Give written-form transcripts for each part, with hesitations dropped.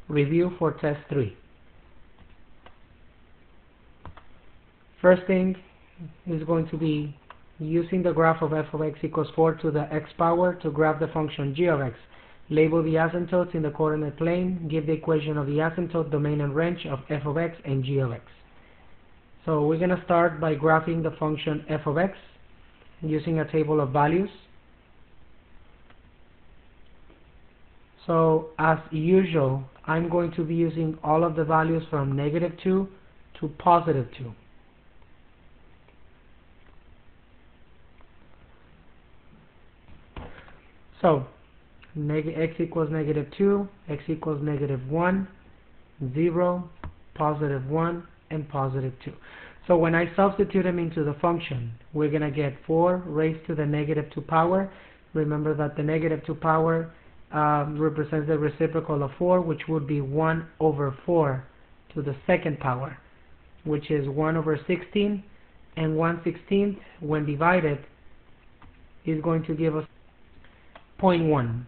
Review for test 3. First thing is going to be using the graph of f of x equals 4 to the x power to graph the function g of x. Label the asymptotes in the coordinate plane. Give the equation of the asymptote, domain, and range of f of x and g of x. So we're going to start by graphing the function f of x using a table of values. So as usual, I'm going to be using all of the values from -2 to +2. So x equals -2, x equals -1, 0, +1, and +2. So when I substitute them into the function, we're going to get 4 raised to the -2 power. Remember that the -2 power represents the reciprocal of 4, which would be 1 over 4 to the second power, which is 1 over 16, and 1/16 when divided is going to give us 0.1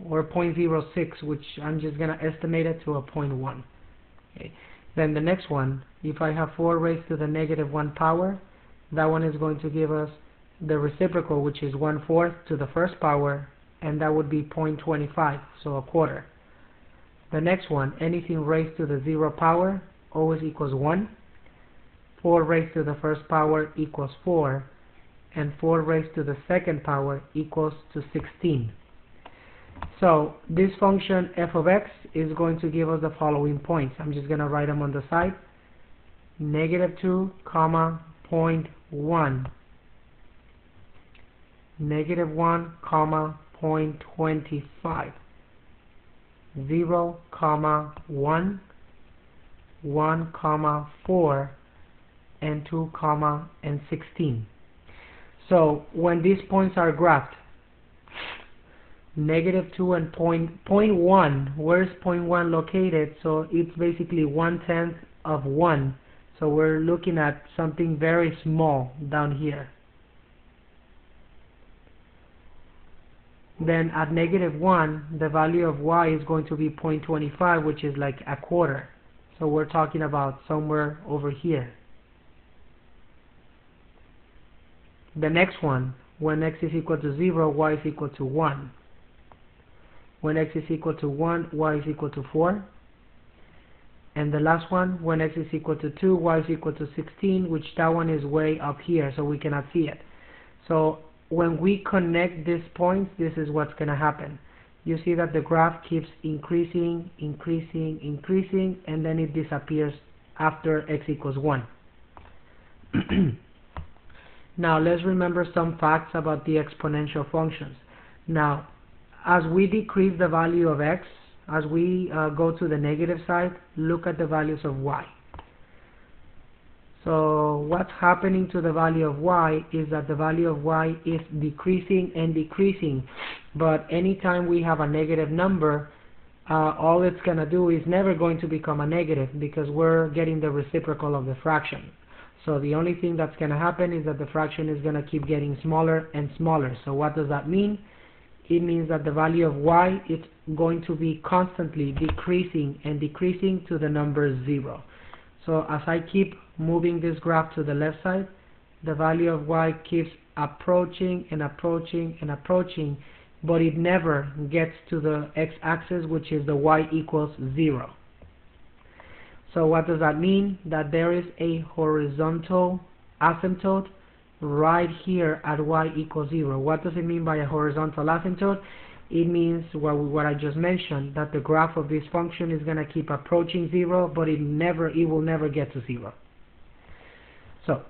or 0.06, which I'm just going to estimate it to a 0.1. Okay. Then the next one, if I have 4 raised to the -1 power, that one is going to give us the reciprocal, which is 1/4 to the first power, and that would be 0.25, so a quarter. The next one, anything raised to the 0 power always equals 1. 4 raised to the first power equals 4, and 4 raised to the second power equals to 16. So this function f of x is going to give us the following points. I'm just going to write them on the side. -2, 0.1, -1, 0.25, 0, 1, 1, 4, and 2, and 16. So when these points are graphed, -2 and 0.1, where is 0.1 located? So it's basically 1/10 of 1. So we're looking at something very small down here. Then at -1, the value of y is going to be 0.25, which is like a quarter. So we're talking about somewhere over here. The next one, when x is equal to 0, y is equal to 1. When x is equal to 1, y is equal to 4. And the last one, when x is equal to 2, y is equal to 16, which that one is way up here, so we cannot see it. So when we connect these points, this is what's going to happen. You see that the graph keeps increasing, increasing, increasing, and then it disappears after x equals 1. Now let's remember some facts about the exponential functions. Now, as we decrease the value of x, as we go to the negative side, look at the values of y. So what's happening to the value of y is that the value of y is decreasing and decreasing. But anytime we have a negative number, all it's going to do is never going to become a negative, because we're getting the reciprocal of the fraction. So the only thing that's going to happen is that the fraction is going to keep getting smaller and smaller. So what does that mean? It means that the value of y is going to be constantly decreasing and decreasing to the number 0. So as I keep moving this graph to the left side, the value of y keeps approaching and approaching and approaching, but it never gets to the x-axis, which is the y equals 0. So what does that mean? That there is a horizontal asymptote right here at y equals 0. What does it mean by a horizontal asymptote? It means what I just mentioned, that the graph of this function is going to keep approaching 0, but it will never get to 0. So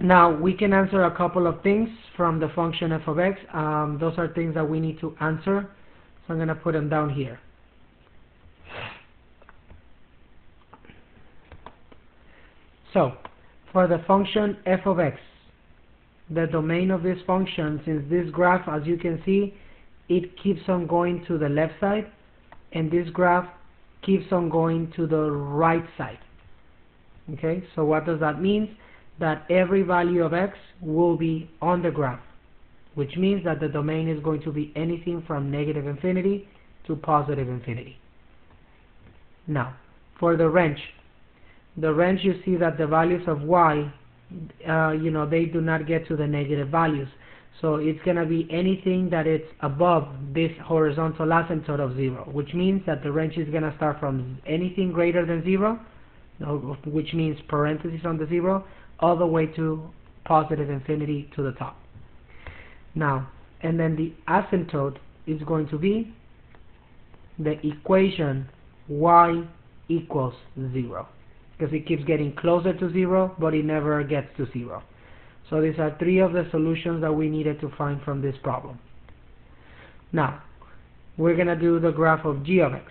now we can answer a couple of things from the function f of x. Those are things that we need to answer, so I'm going to put them down here. So for the function f of x, the domain of this function, since this graph, as you can see, it keeps on going to the left side, and this graph keeps on going to the right side. Okay, so what does that mean? That every value of x will be on the graph, which means that the domain is going to be anything from -infinity to +infinity. Now, for the range you see that the values of y, they do not get to the negative values. So it's going to be anything that it's above this horizontal asymptote of 0, which means that the range is going to start from anything greater than 0, which means parentheses on the 0, all the way to positive infinity to the top. Now, and then the asymptote is going to be the equation y equals 0, because it keeps getting closer to 0, but it never gets to 0. So these are three of the solutions that we needed to find from this problem. Now, we're going to do the graph of g of x.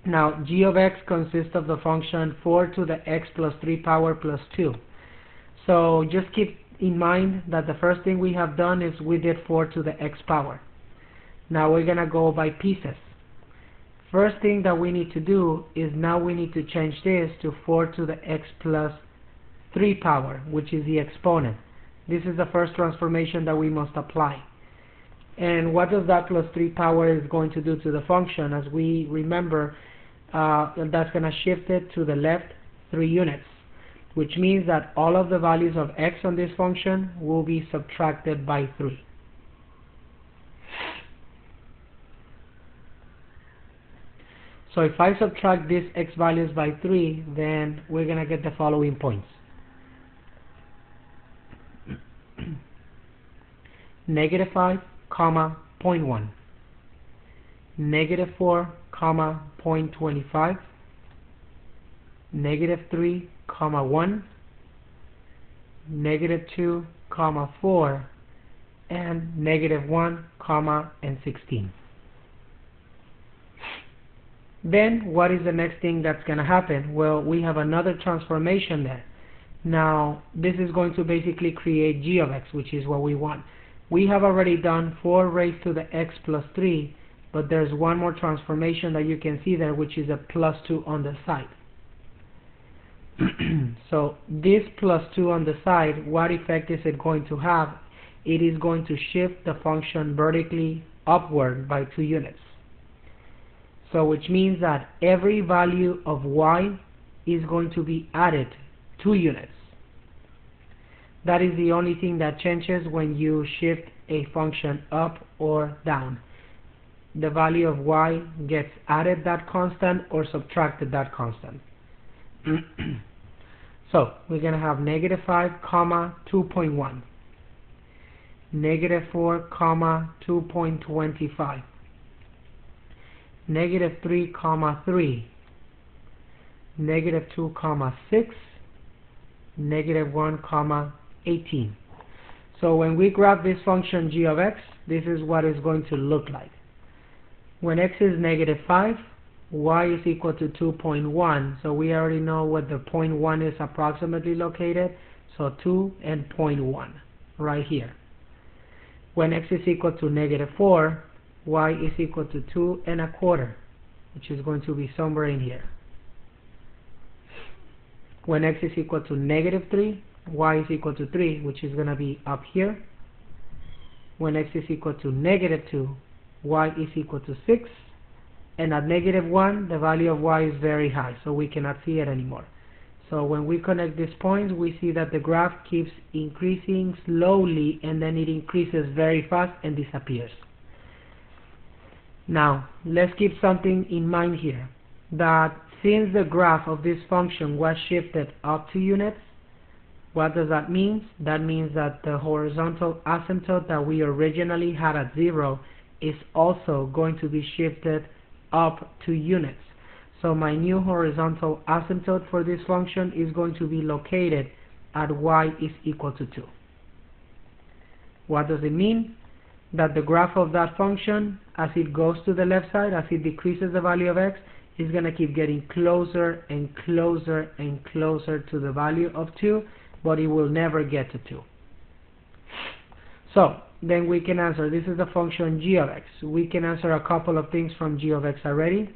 Now, g of x consists of the function 4 to the x plus 3 power plus 2. So just keep in mind that the first thing we have done is we did 4 to the x power. Now we're going to go by pieces. First thing that we need to do is now we need to change this to 4 to the x plus 3 power, which is the exponent. This is the first transformation that we must apply. And what does that plus 3 power is going to do to the function? As we remember, that's going to shift it to the left 3 units, which means that all of the values of x on this function will be subtracted by 3. So if I subtract these x values by 3, then we're going to get the following points. Negative 5, comma, 0.1. Negative 4, comma, 0.25. Negative 3, comma, 1. Negative 2, comma, 4. And negative 1, comma, and 16. Then what is the next thing that's going to happen? Well, we have another transformation there. Now, this is going to basically create g of x, which is what we want. We have already done 4 raised to the x plus 3, but there's one more transformation that you can see there, which is a plus 2 on the side. So this plus 2 on the side, what effect is it going to have? It is going to shift the function vertically upward by 2 units. So which means that every value of y is going to be added 2 units. That is the only thing that changes when you shift a function up or down. The value of y gets added that constant or subtracted that constant. So we're going to have negative 5, comma, 2.1. Negative 4, comma, 2.25. Negative 3, comma, 3. Negative 2, comma, 6. Negative 1, comma, 18. So when we graph this function g of x, this is what it's going to look like. When x is negative 5, y is equal to 2.1. So we already know what the 0.1 is approximately located. So 2 and 0.1 right here. When x is equal to negative 4, y is equal to 2 1/4, which is going to be somewhere in here. When x is equal to negative 3, y is equal to 3, which is going to be up here. When x is equal to negative 2, y is equal to 6. And at negative 1, the value of y is very high, so we cannot see it anymore. So when we connect these points, we see that the graph keeps increasing slowly, and then it increases very fast and disappears. Now, let's keep something in mind here, that since the graph of this function was shifted up 2 units, what does that mean? That means that the horizontal asymptote that we originally had at 0 is also going to be shifted up 2 units. So my new horizontal asymptote for this function is going to be located at y is equal to 2. What does it mean? That the graph of that function, as it goes to the left side, as it decreases the value of x, is going to keep getting closer and closer and closer to the value of 2, but it will never get to 2. So then we can answer, this is the function g of x. We can answer a couple of things from g of x already.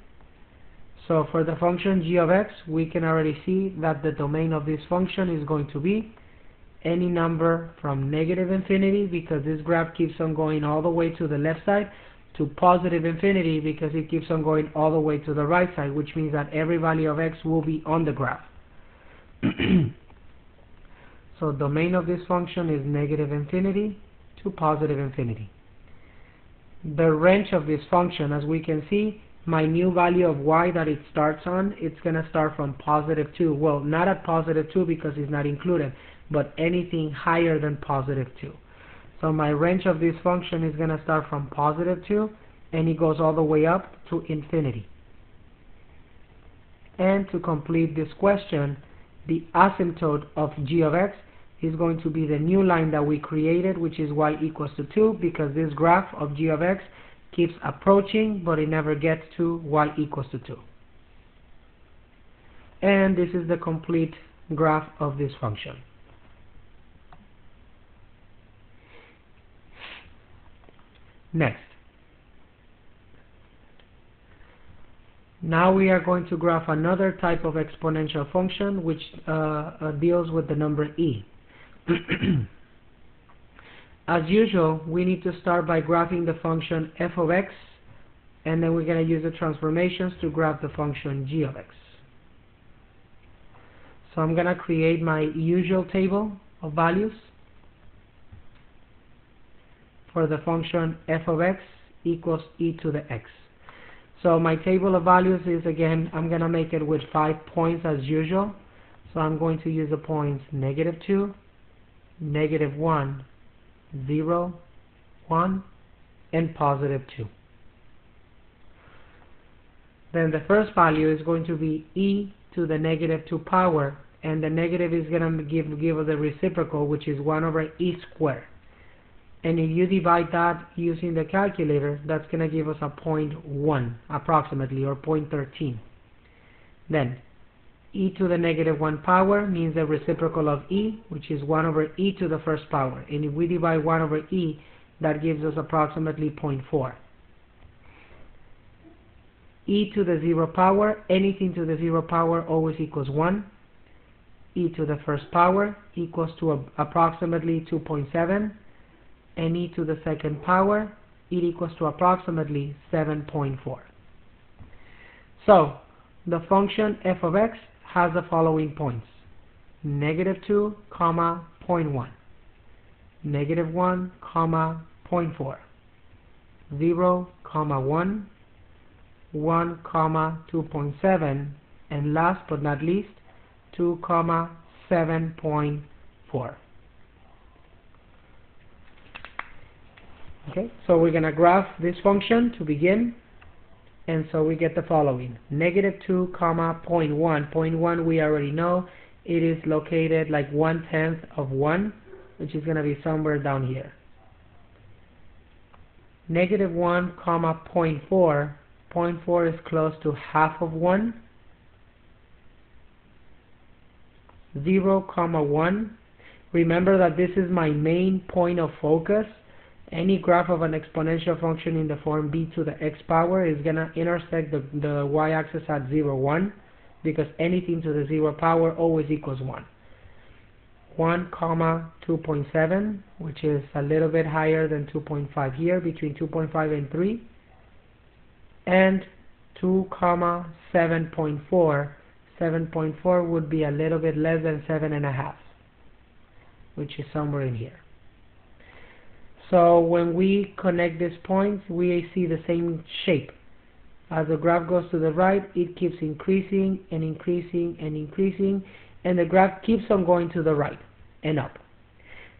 So for the function g of x, we can already see that the domain of this function is going to be any number from negative infinity, because this graph keeps on going all the way to the left side, to positive infinity because it keeps on going all the way to the right side, which means that every value of x will be on the graph. So domain of this function is negative infinity to positive infinity. The range of this function, as we can see, my new value of y that it starts on, it's going to start from positive 2. Well, not at positive 2 because it's not included, but anything higher than positive 2. So my range of this function is going to start from positive 2, and it goes all the way up to infinity. And to complete this question, the asymptote of g of x is going to be the new line that we created, which is y equals to 2, because this graph of g of x keeps approaching, but it never gets to y equals to 2. And this is the complete graph of this function. Next. Now we are going to graph another type of exponential function which deals with the number e. As usual, we need to start by graphing the function f of x, and then we're going to use the transformations to graph the function g of x. So I'm going to create my usual table of values for the function f of x equals e to the x. So my table of values is, again, I'm going to make it with 5 points as usual. So I'm going to use the points -2, -1, 0, 1, and +2. Then the first value is going to be e to the -2 power, and the negative is going to give us the reciprocal, which is 1 over e squared. And if you divide that using the calculator, that's going to give us a 0.1 approximately, or 0.13. Then e to the -1 power means the reciprocal of e, which is 1 over e to the first power. And if we divide 1 over e, that gives us approximately 0.4. E to the 0 power, anything to the 0 power always equals 1. E to the first power equals to approximately 2.7. And e to the second power, it equals to approximately 7.4. So the function f of x has the following points: -2, 0.1, -1, 0.4, 0, 1, 1, 2.7, and last but not least 2, 7.4. Okay, so we're going to graph this function to begin, and so we get the following: -2, 0.1. 0.1 we already know, it is located like 1/10 of 1, which is going to be somewhere down here. -1, 0.4. 0.4 is close to half of 1. 0, 1. Remember that this is my main point of focus. Any graph of an exponential function in the form b to the x power is going to intersect the y-axis at 0, 1, because anything to the 0 power always equals 1. 1, 2.7, which is a little bit higher than 2.5 here, between 2.5 and 3. And 2, 7.4. 7.4 would be a little bit less than 7.5, which is somewhere in here. So when we connect these points, we see the same shape. As the graph goes to the right, it keeps increasing and increasing and increasing, and the graph keeps on going to the right and up.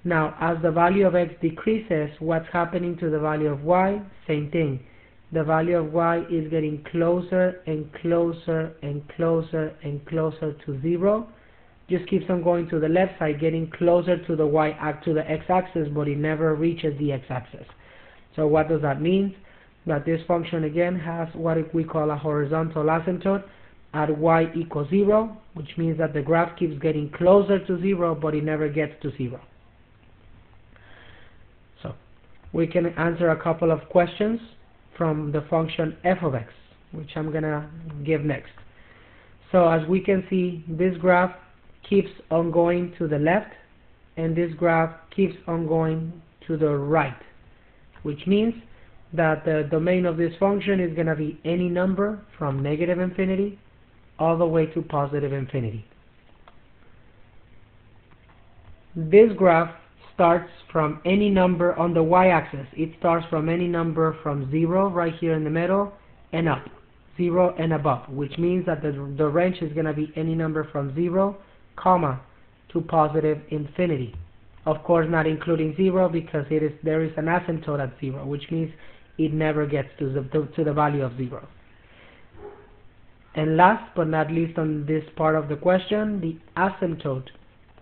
Now, as the value of x decreases, what's happening to the value of y? Same thing. The value of y is getting closer and closer and closer and closer to 0. Just keeps on going to the left side, getting closer to the x-axis, but it never reaches the x-axis. So what does that mean? That this function again has what we call a horizontal asymptote at y equals 0, which means that the graph keeps getting closer to 0, but it never gets to 0. So we can answer a couple of questions from the function f of x, which I'm going to give next. So as we can see, this graph keeps on going to the left, and this graph keeps on going to the right, which means that the domain of this function is going to be any number from negative infinity all the way to positive infinity. This graph starts from any number on the y-axis. It starts from any number from 0 right here in the middle and up, 0 and above, which means that the range is going to be any number from 0, comma, to positive infinity. Of course, not including 0 because there is an asymptote at 0, which means it never gets to the value of 0. And last but not least on this part of the question, the asymptote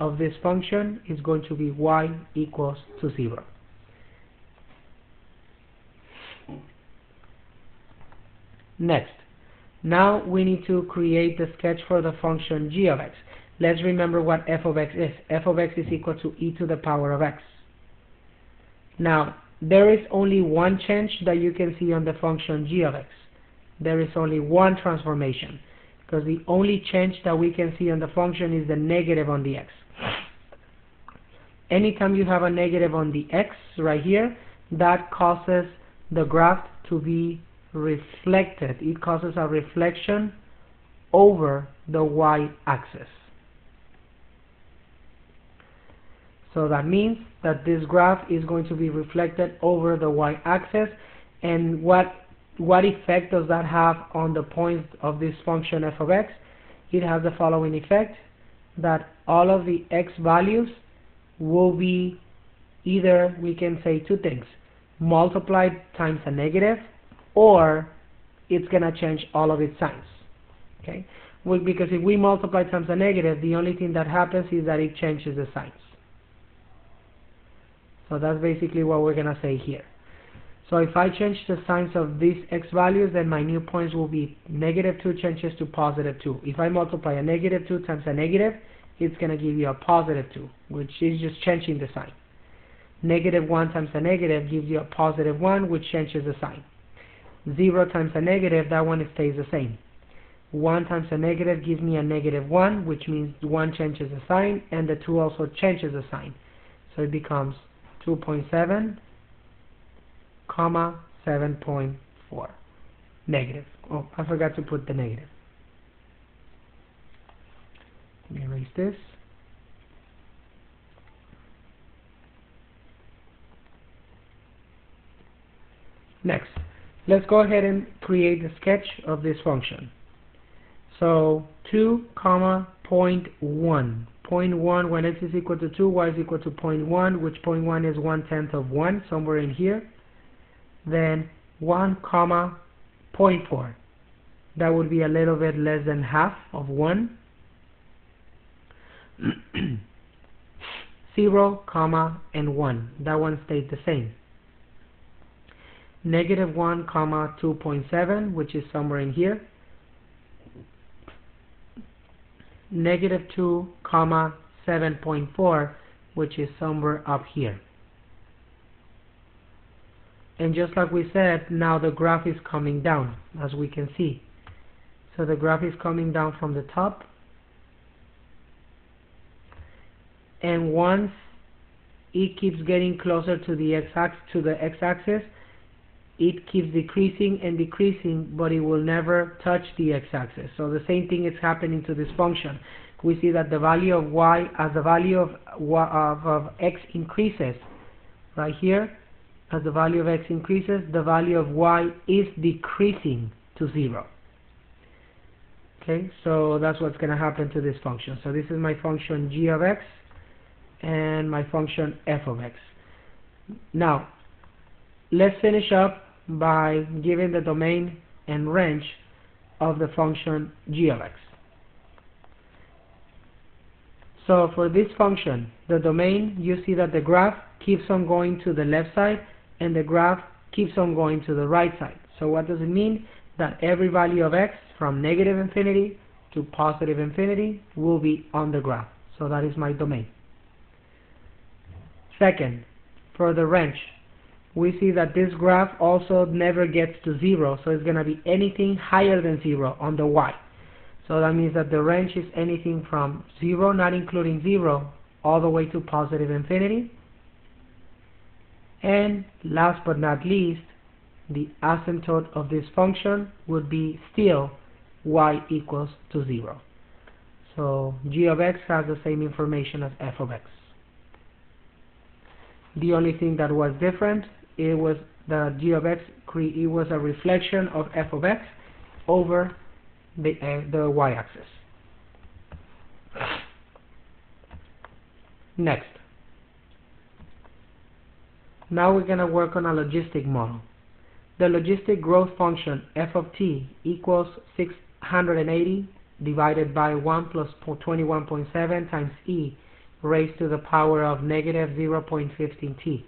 of this function is going to be y equals to 0. Next, now we need to create the sketch for the function g of x. Let's remember what f of x is. F of x is equal to e to the power of x. Now, there is only one change that you can see on the function g of x. There is only one transformation, because the only change that we can see on the function is the negative on the x. Anytime you have a negative on the x right here, that causes the graph to be reflected. It causes a reflection over the y-axis. So that means that this graph is going to be reflected over the y-axis. And what effect does that have on the points of this function f of x? It has the following effect, that all of the x values will be either, we can say two things, multiplied times a negative, or it's going to change all of its signs. Okay? Well, because if we multiply times a negative, the only thing that happens is that it changes the signs. So that's basically what we're going to say here. So if I change the signs of these x values, then my new points will be negative 2 changes to positive 2. If I multiply a negative 2 times a negative, it's going to give you a positive 2, which is just changing the sign. Negative 1 times a negative gives you a positive 1, which changes the sign. 0 times a negative, that one stays the same. 1 times a negative gives me a negative 1, which means 1 changes the sign, and the 2 also changes the sign. So it becomes 2.7, comma 7.4 negative. Oh, I forgot to put the negative. Let me erase this. Next, let's go ahead and create the sketch of this function. So 2, comma 0.1. 0.1, when x is equal to 2, y is equal to 0.1, which 0.1 is 1/10 of 1, somewhere in here. Then 1, comma 0.4. That would be a little bit less than half of 1. 0, comma, and 1. That one stayed the same. Negative 1, comma 2.7, which is somewhere in here. Negative 2, comma 7.4, which is somewhere up here. And just like we said, now the graph is coming down, as we can see. So the graph is coming down from the top. And once it keeps getting closer to the x-axis, it keeps decreasing and decreasing, but it will never touch the x-axis. So the same thing is happening to this function. We see that the value of y, as the value of x increases, right here, as the value of x increases, the value of y is decreasing to 0. Okay, so that's what's going to happen to this function. So this is my function g of x and my function f of x. Now, let's finish up by giving the domain and range of the function g of x. So for this function, the domain, you see that the graph keeps on going to the left side and the graph keeps on going to the right side. So what does it mean? That every value of x from negative infinity to positive infinity will be on the graph. So that is my domain. Second, for the range, we see that this graph also never gets to 0, so it's going to be anything higher than 0 on the y. So that means that the range is anything from 0, not including 0, all the way to positive infinity. And last but not least, the asymptote of this function would be still y equals to 0. So g of x has the same information as f of x. The only thing that was different, it was the g of x, it was a reflection of f of x over the y-axis. Next. Now we're going to work on a logistic model. The logistic growth function f of t equals 680 divided by 1 plus 21.7 times e raised to the power of negative 0.15t.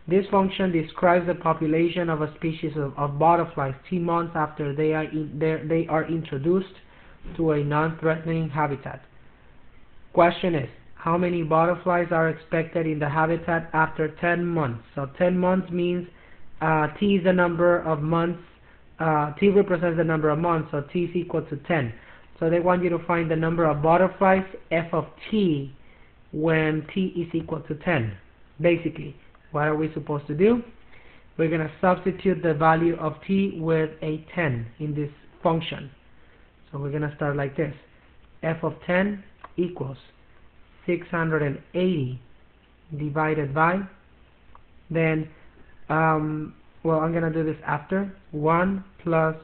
This function describes the population of a species of butterflies 2 months after they are introduced to a non-threatening habitat. Question is, how many butterflies are expected in the habitat after 10 months? So 10 months means t is the number of months, t represents the number of months, so t is equal to 10. So they want you to find the number of butterflies, f of t, when t is equal to 10. Basically, what are we supposed to do? We're going to substitute the value of t with a 10 in this function. So we're going to start like this. F of 10 equals 680 divided by, then, well, I'm going to do this after, 1 plus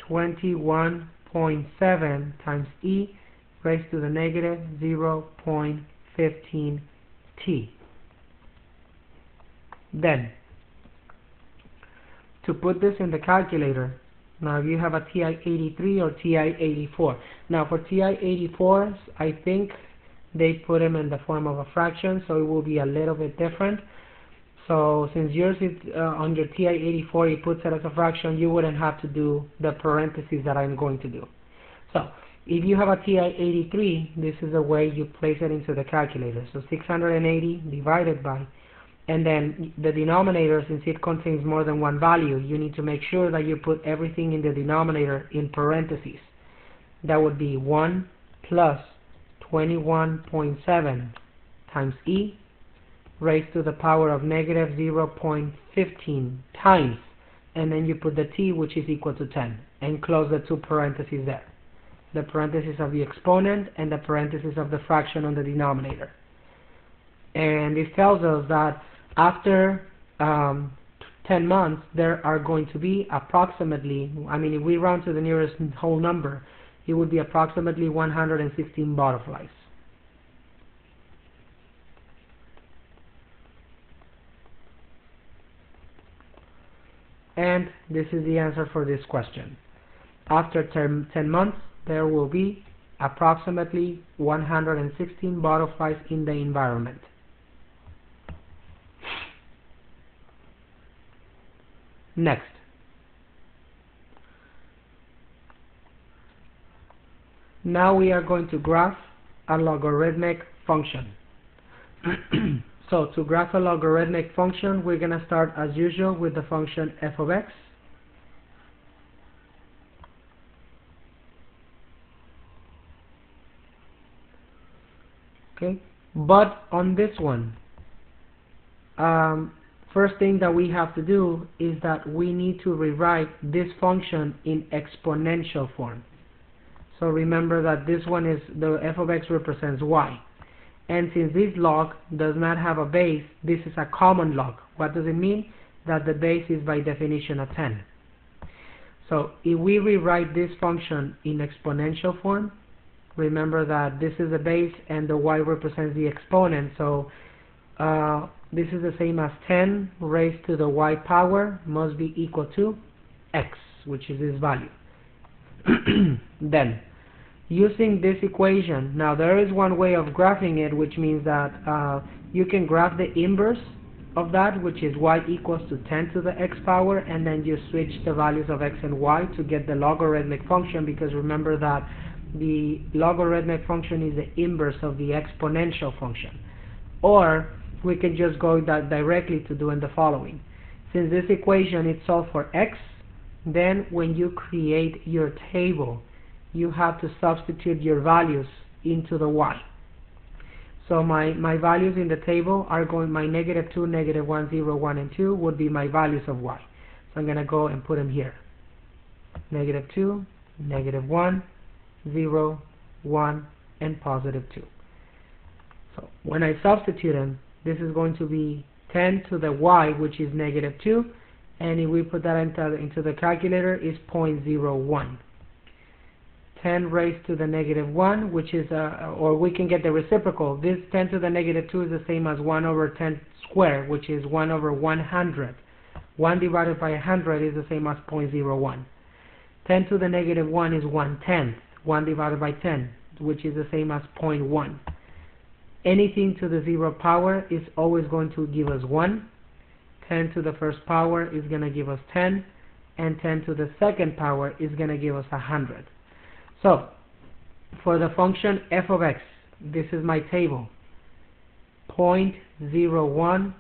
21.7 times e raised to the negative 0.15t. Then, to put this in the calculator, now you have a TI-83 or TI-84. Now for TI-84s, I think they put them in the form of a fraction, so it will be a little bit different. So since yours is on your TI-84, it puts it as a fraction, you wouldn't have to do the parentheses that I'm going to do. So if you have a TI-83, this is the way you place it into the calculator. So 680 divided by, and then the denominator, since it contains more than one value, you need to make sure that you put everything in the denominator in parentheses. That would be 1 plus 21.7 times e raised to the power of negative 0.15 times, and then you put the t, which is equal to 10, and close the two parentheses there. The parenthesis of the exponent and the parenthesis of the fraction on the denominator. And it tells us that after 10 months, there are going to be approximately, I mean, if we round to the nearest whole number, it would be approximately 116 butterflies. And this is the answer for this question. After 10 months, there will be approximately 116 butterflies in the environment. Next. Now we are going to graph a logarithmic function. So to graph a logarithmic function, we're going to start as usual with the function f of x. Okay, but on this one, first thing that we have to do is that we need to rewrite this function in exponential form. So remember that this one is, the f of x represents y. And since this log does not have a base, this is a common log. What does it mean? That the base is by definition a 10. So if we rewrite this function in exponential form, remember that this is the base and the y represents the exponent. So this is the same as 10 raised to the y power must be equal to x, which is this value. Then, using this equation, now there is one way of graphing it, which means that you can graph the inverse of that, which is y equals to 10 to the x power, and then you switch the values of x and y to get the logarithmic function, because remember that the logarithmic function is the inverse of the exponential function. Or we can just go directly to doing the following. Since this equation is solved for x, then when you create your table, you have to substitute your values into the y. So my values in the table are going, my -2, -1, 0, 1, and 2 would be my values of y. So I'm going to go and put them here. -2, -1, 0, 1, and +2. So when I substitute them, this is going to be 10 to the y, which is -2, and if we put that into the calculator, is 0.01. 10 raised to the -1, which is, or we can get the reciprocal. This 10 to the -2 is the same as 1 over 10 squared, which is 1 over 100. 1 divided by 100 is the same as 0.01. 10 to the -1 is 1/10. 1 divided by 10, which is the same as 0.1. Anything to the 0 power is always going to give us 1. 10 to the first power is going to give us 10. And 10 to the second power is going to give us 100. So, for the function f of x, this is my table. 0.01,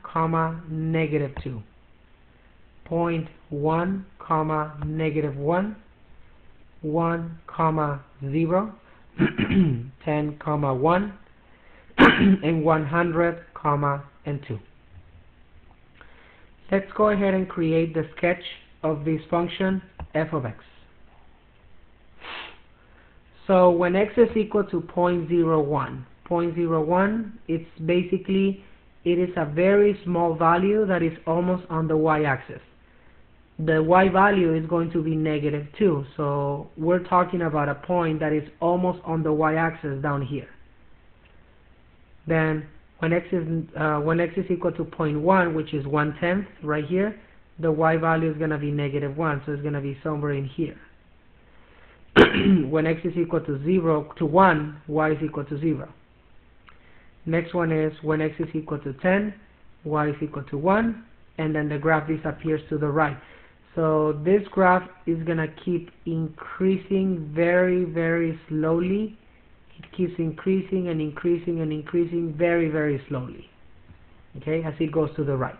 -2. 0.1, -1. 1, 0. 10, 1. And 100, and 2. Let's go ahead and create the sketch of this function f of x. So when x is equal to 0.01, it's basically, it is a very small value that is almost on the y-axis. The y value is going to be -2, so we're talking about a point that is almost on the y-axis down here. Then when x is equal to 0.1, which is 1/10 right here, the y value is going to be -1, so it's going to be somewhere in here. When x is equal to 1, y is equal to 0. Next one is when x is equal to 10, y is equal to 1, and then the graph disappears to the right. So this graph is going to keep increasing very, very slowly. It keeps increasing and increasing and increasing very, very slowly, okay, as it goes to the right.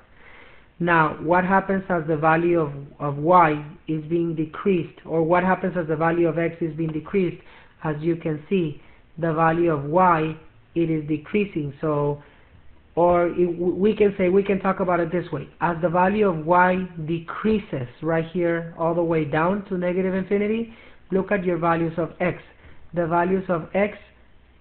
Now, what happens as the value of y is being decreased, or what happens as the value of x is being decreased? As you can see, the value of y, it is decreasing. So, or we can talk about it this way. As the value of y decreases right here all the way down to -infinity, look at your values of x. The values of x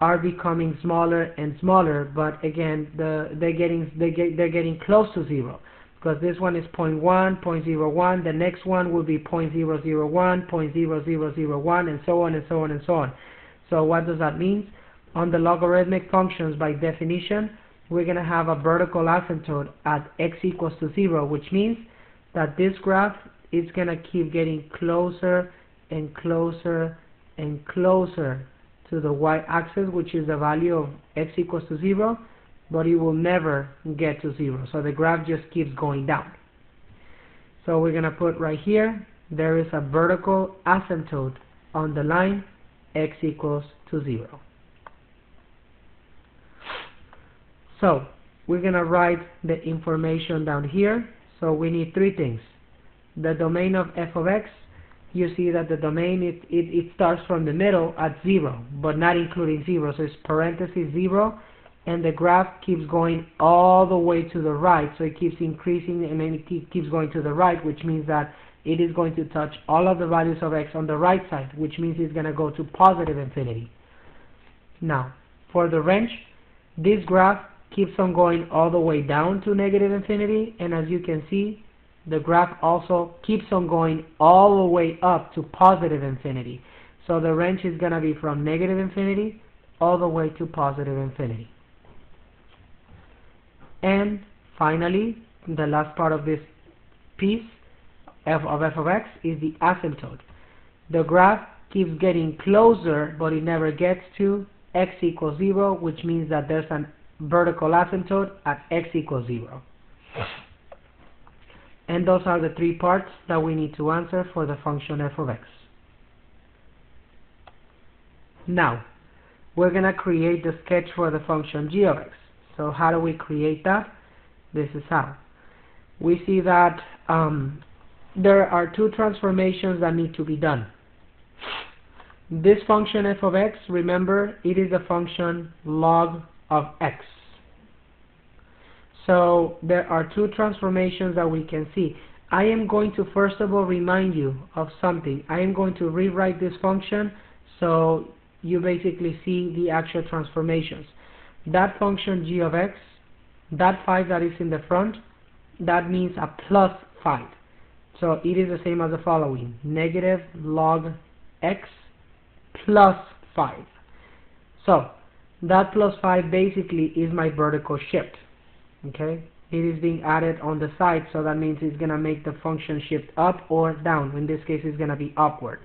are becoming smaller and smaller, but again, they're getting close to 0. Because this one is 0.1, 0.01, the next one will be 0.001, 0.0001, and so on and so on and so on. So what does that mean? On the logarithmic functions, by definition, we're going to have a vertical asymptote at x equals to 0, which means that this graph is going to keep getting closer and closer and closer to the y-axis, which is the value of x equals to 0, but it will never get to 0. So the graph just keeps going down. So we're going to put right here, there is a vertical asymptote on the line x equals to 0. So we're going to write the information down here. So we need three things. The domain of f of x, you see that the domain, it starts from the middle at 0, but not including 0. So it's parentheses 0, and the graph keeps going all the way to the right. So it keeps increasing and then it keeps going to the right, which means that it is going to touch all of the values of x on the right side, which means it's going to go to +infinity. Now, for the range, this graph keeps on going all the way down to -infinity, and as you can see, the graph also keeps on going all the way up to +infinity. So the range is going to be from -infinity all the way to +infinity. And finally, the last part of this piece f of x is the asymptote. The graph keeps getting closer, but it never gets to x equals 0, which means that there's an vertical asymptote at x equals 0. And those are the three parts that we need to answer for the function f of x. Now, we're going to create the sketch for the function g of x. So how do we create that? This is how. We see that there are two transformations that need to be done. This function f of x, remember, it is a function log of x. So there are two transformations that we can see. I am going to first of all remind you of something. I am going to rewrite this function so you basically see the actual transformations. That function g of x, that 5 that is in the front, that means a plus 5. So it is the same as the following: negative log x plus 5. So that plus 5 basically is my vertical shift. Okay, it is being added on the side, so that means it's going to make the function shift up or down. In this case, it's going to be upward.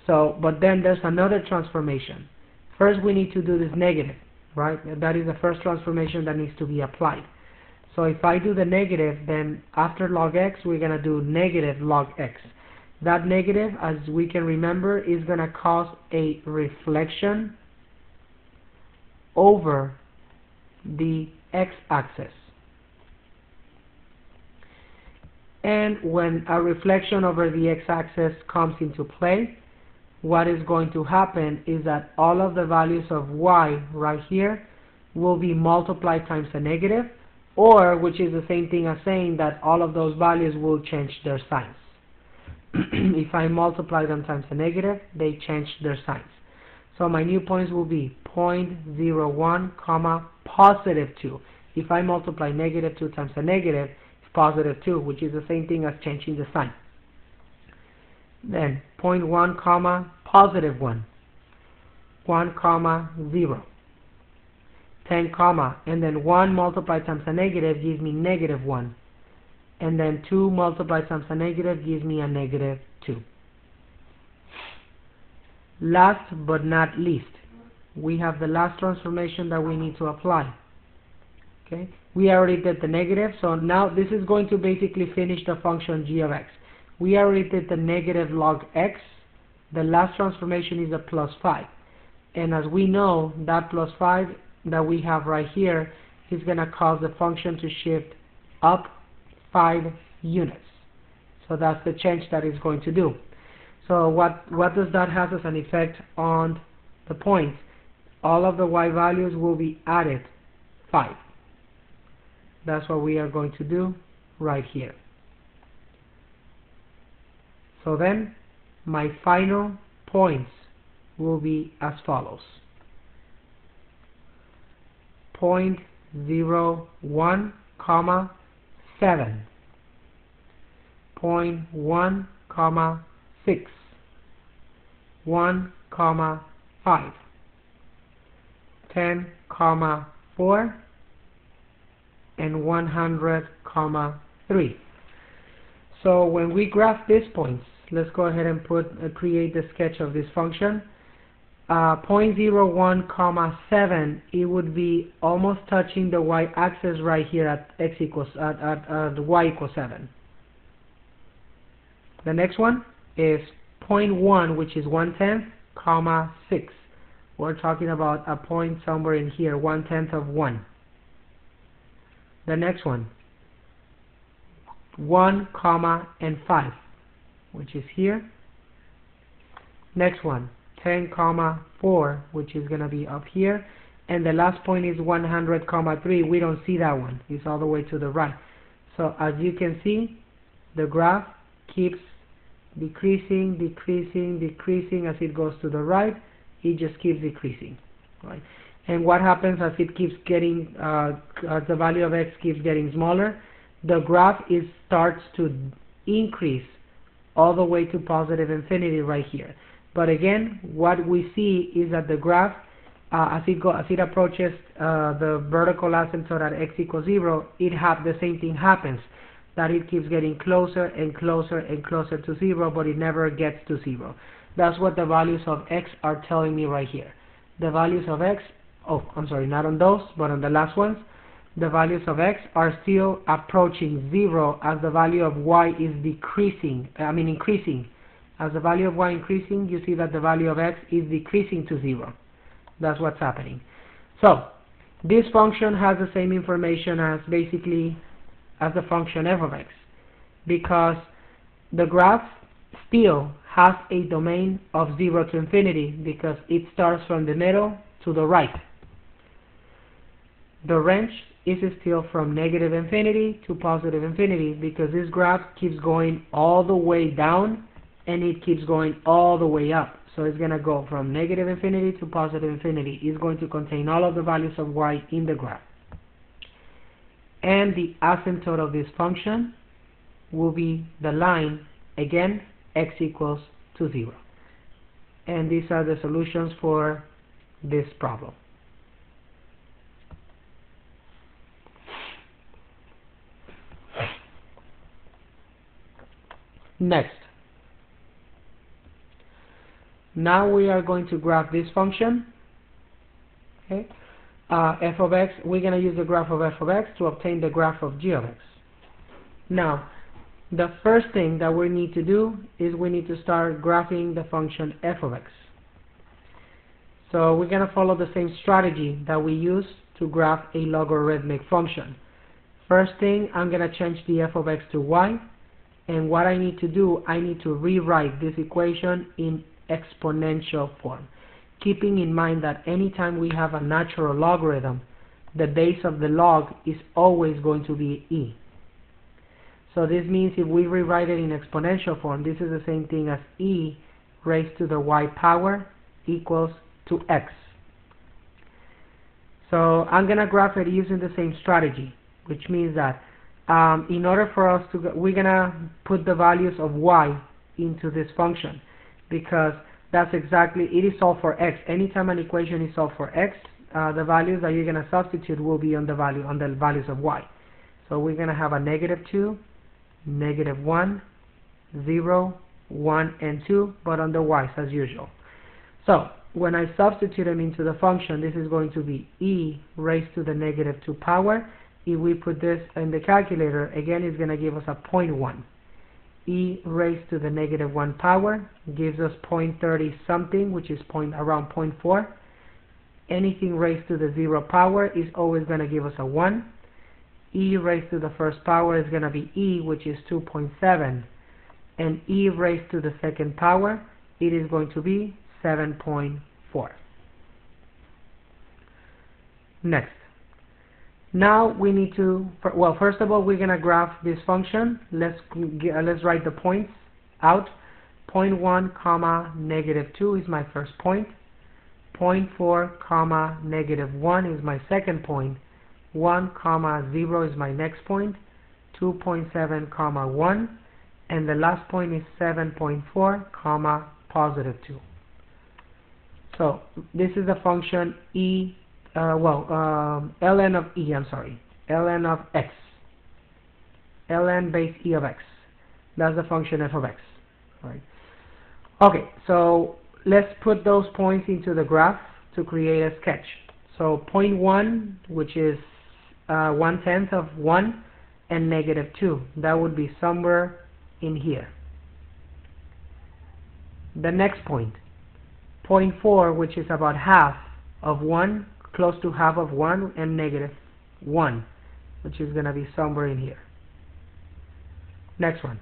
So, but then there's another transformation. First, we need to do this negative, right? That is the first transformation that needs to be applied. So if I do the negative, then after log x, we're going to do negative log x. That negative, as we can remember, is going to cause a reflection over the x-axis. And when a reflection over the x-axis comes into play, what is going to happen is that all of the values of y right here will be multiplied times a negative, or, which is the same thing as saying that all of those values will change their signs. If I multiply them times a negative, they change their signs. So my new points will be 0.01, comma, positive 2. If I multiply negative 2 times a negative, it's positive 2, which is the same thing as changing the sign. Then 0.1, comma, positive 1. 1, comma, 0. 10, comma, and then 1 multiplied times a negative gives me negative 1. And then 2 multiplied times a negative gives me a negative 2. Last but not least, we have the last transformation that we need to apply. Okay, we already did the negative, so now this is going to basically finish the function g of x. We already did the negative log x. The last transformation is a plus 5. And as we know, that plus 5 that we have right here is going to cause the function to shift up 5 units. So that's the change that it's going to do. So what does that have as an effect on the points? All of the y values will be added 5. That's what we are going to do right here. So then my final points will be as follows: 0.01, comma, 7, 0.1, comma, 6, 1, comma, 5, 10, comma, 4, and 100, comma, 3. So when we graph these points, let's go ahead and create the sketch of this function. 0.01, comma, 7, it would be almost touching the y-axis right here at y equals 7. The next one is 0.1, which is 1/10, comma, 6. We're talking about a point somewhere in here, 1/10 of 1. The next one, 1, comma, and 5, which is here. Next one, 10, comma, 4, which is going to be up here. And the last point is 100, comma, 3. We don't see that one. It's all the way to the right. So as you can see, the graph keeps decreasing, decreasing, decreasing as it goes to the right. It just keeps decreasing, right? And what happens as it keeps getting, as the value of x keeps getting smaller, the graph starts to increase all the way to positive infinity right here. But again, what we see is that the graph, as it approaches the vertical asymptote at x equals 0, the same thing happens, that it keeps getting closer and closer and closer to 0, but it never gets to 0. That's what the values of x are telling me right here. The values of x, oh, I'm sorry, not on those, but on the last ones, the values of x are still approaching 0 as the value of y is increasing. As the value of y increasing, you see that the value of x is decreasing to 0. That's what's happening. So this function has the same information as basically as the function f of x, because the graph still has a domain of 0 to infinity, because it starts from the middle to the right. The range is still from negative infinity to positive infinity, because this graph keeps going all the way down and it keeps going all the way up. So it's going to go from negative infinity to positive infinity. It's going to contain all of the values of y in the graph. And the asymptote of this function will be the line, again, x equals to 0. And these are the solutions for this problem. Next, now we are going to graph this function, okay? F of x, we're going to use the graph of f of x to obtain the graph of g of x. Now, the first thing that we need to do is we need to start graphing the function f of x. So we're going to follow the same strategy that we use to graph a logarithmic function. First thing, I'm going to change the f of x to y. And what I need to do, I need to rewrite this equation in exponential form, keeping in mind that anytime we have a natural logarithm, the base of the log is always going to be e. So this means if we rewrite it in exponential form, this is the same thing as e raised to the y power equals to x. So I'm going to graph it using the same strategy, which means that in order for us to, we're going to put the values of y into this function, because that's exactly, it is solved for x. Anytime an equation is solved for x, the values that you're going to substitute will be on the values of y. So we're going to have a negative 2, negative 1, 0, 1, and 2, but on the y's as usual. So when I substitute them into the function, this is going to be e raised to the negative 2 power. If we put this in the calculator, again, it's going to give us a 0.1. E raised to the negative 1 power gives us 0.30 something, which is around 0.4. Anything raised to the 0 power is always going to give us a 1. E raised to the first power is going to be e, which is 2.7. And e raised to the second power, it is going to be 7.4. Next. Now we need to, well, first of all, we're going to graph this function. Let's write the points out. 0.1 comma negative 2 is my first point. 0.4 comma negative 1 is my second point. 1 comma 0 is my next point. 2.7 comma 1. And the last point is 7.4 comma positive 2. So this is the function e. ln of e, ln of x, ln base e of x. That's the function f of x. Right. Okay, so let's put those points into the graph to create a sketch. So 0.1, which is 1/10 of 1, and negative 2. That would be somewhere in here. The next point, 0.4, which is about half of 1, close to half of 1, and negative 1, which is going to be somewhere in here. Next one,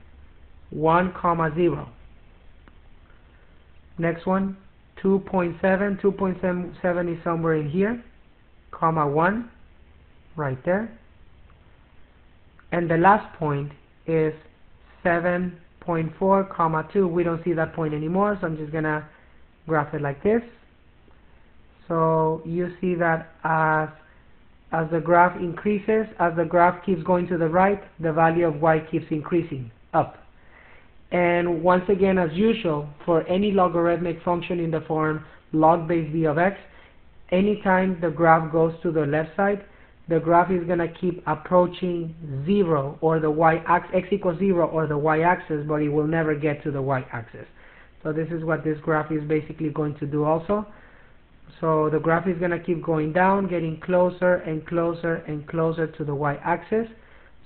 1 comma 0. Next one, 2.7. 2.7 is somewhere in here, comma 1, right there. And the last point is 7.4 comma 2. We don't see that point anymore, so I'm just going to graph it like this. So you see that as the graph increases, as the graph keeps going to the right, the value of y keeps increasing up. And once again, as usual, for any logarithmic function in the form log base b of x, anytime the graph goes to the left side, the graph is going to keep approaching 0, or the y-axis, x equals 0, or the y-axis, but it will never get to the y-axis. So this is what this graph is basically going to do also. So the graph is going to keep going down, getting closer and closer and closer to the y-axis.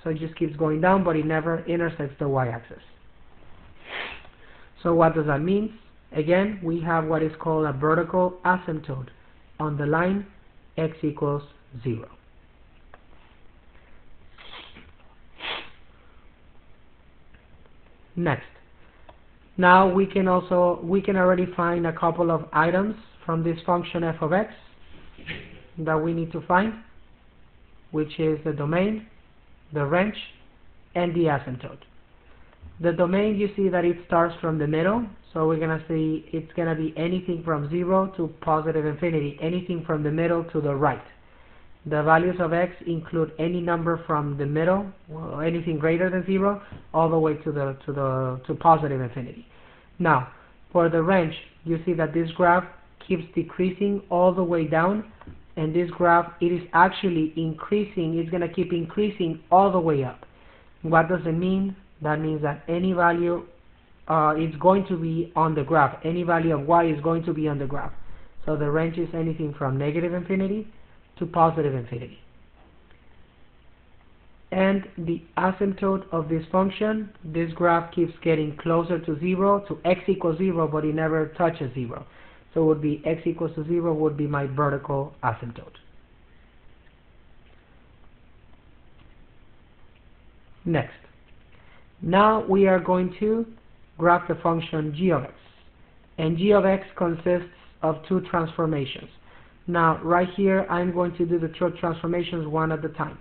So it just keeps going down, but it never intersects the y-axis. So what does that mean? Again, we have what is called a vertical asymptote on the line x equals 0. Next. Now we can already find a couple of items from this function f of x that we need to find. which is the domain, the range, and the asymptote. The domain, you see that it starts from the middle, so we're going to see it's going to be anything from 0 to positive infinity, anything from the middle to the right. The values of x include any number from the middle, well, anything greater than 0, all the way to positive infinity. Now, for the range, you see that this graph keeps decreasing all the way down, and this graph, it is actually increasing. It's going to keep increasing all the way up. What does it mean? That means that any value is going to be on the graph. Any value of y is going to be on the graph. So the range is anything from negative infinity to positive infinity. And the asymptote of this function, this graph keeps getting closer to 0, to x equals 0, but it never touches 0. So it would be x equals to 0 would be my vertical asymptote. Next. Now we are going to graph the function g of x. And g of x consists of two transformations. Now, right here, I'm going to do the two transformations one at a time.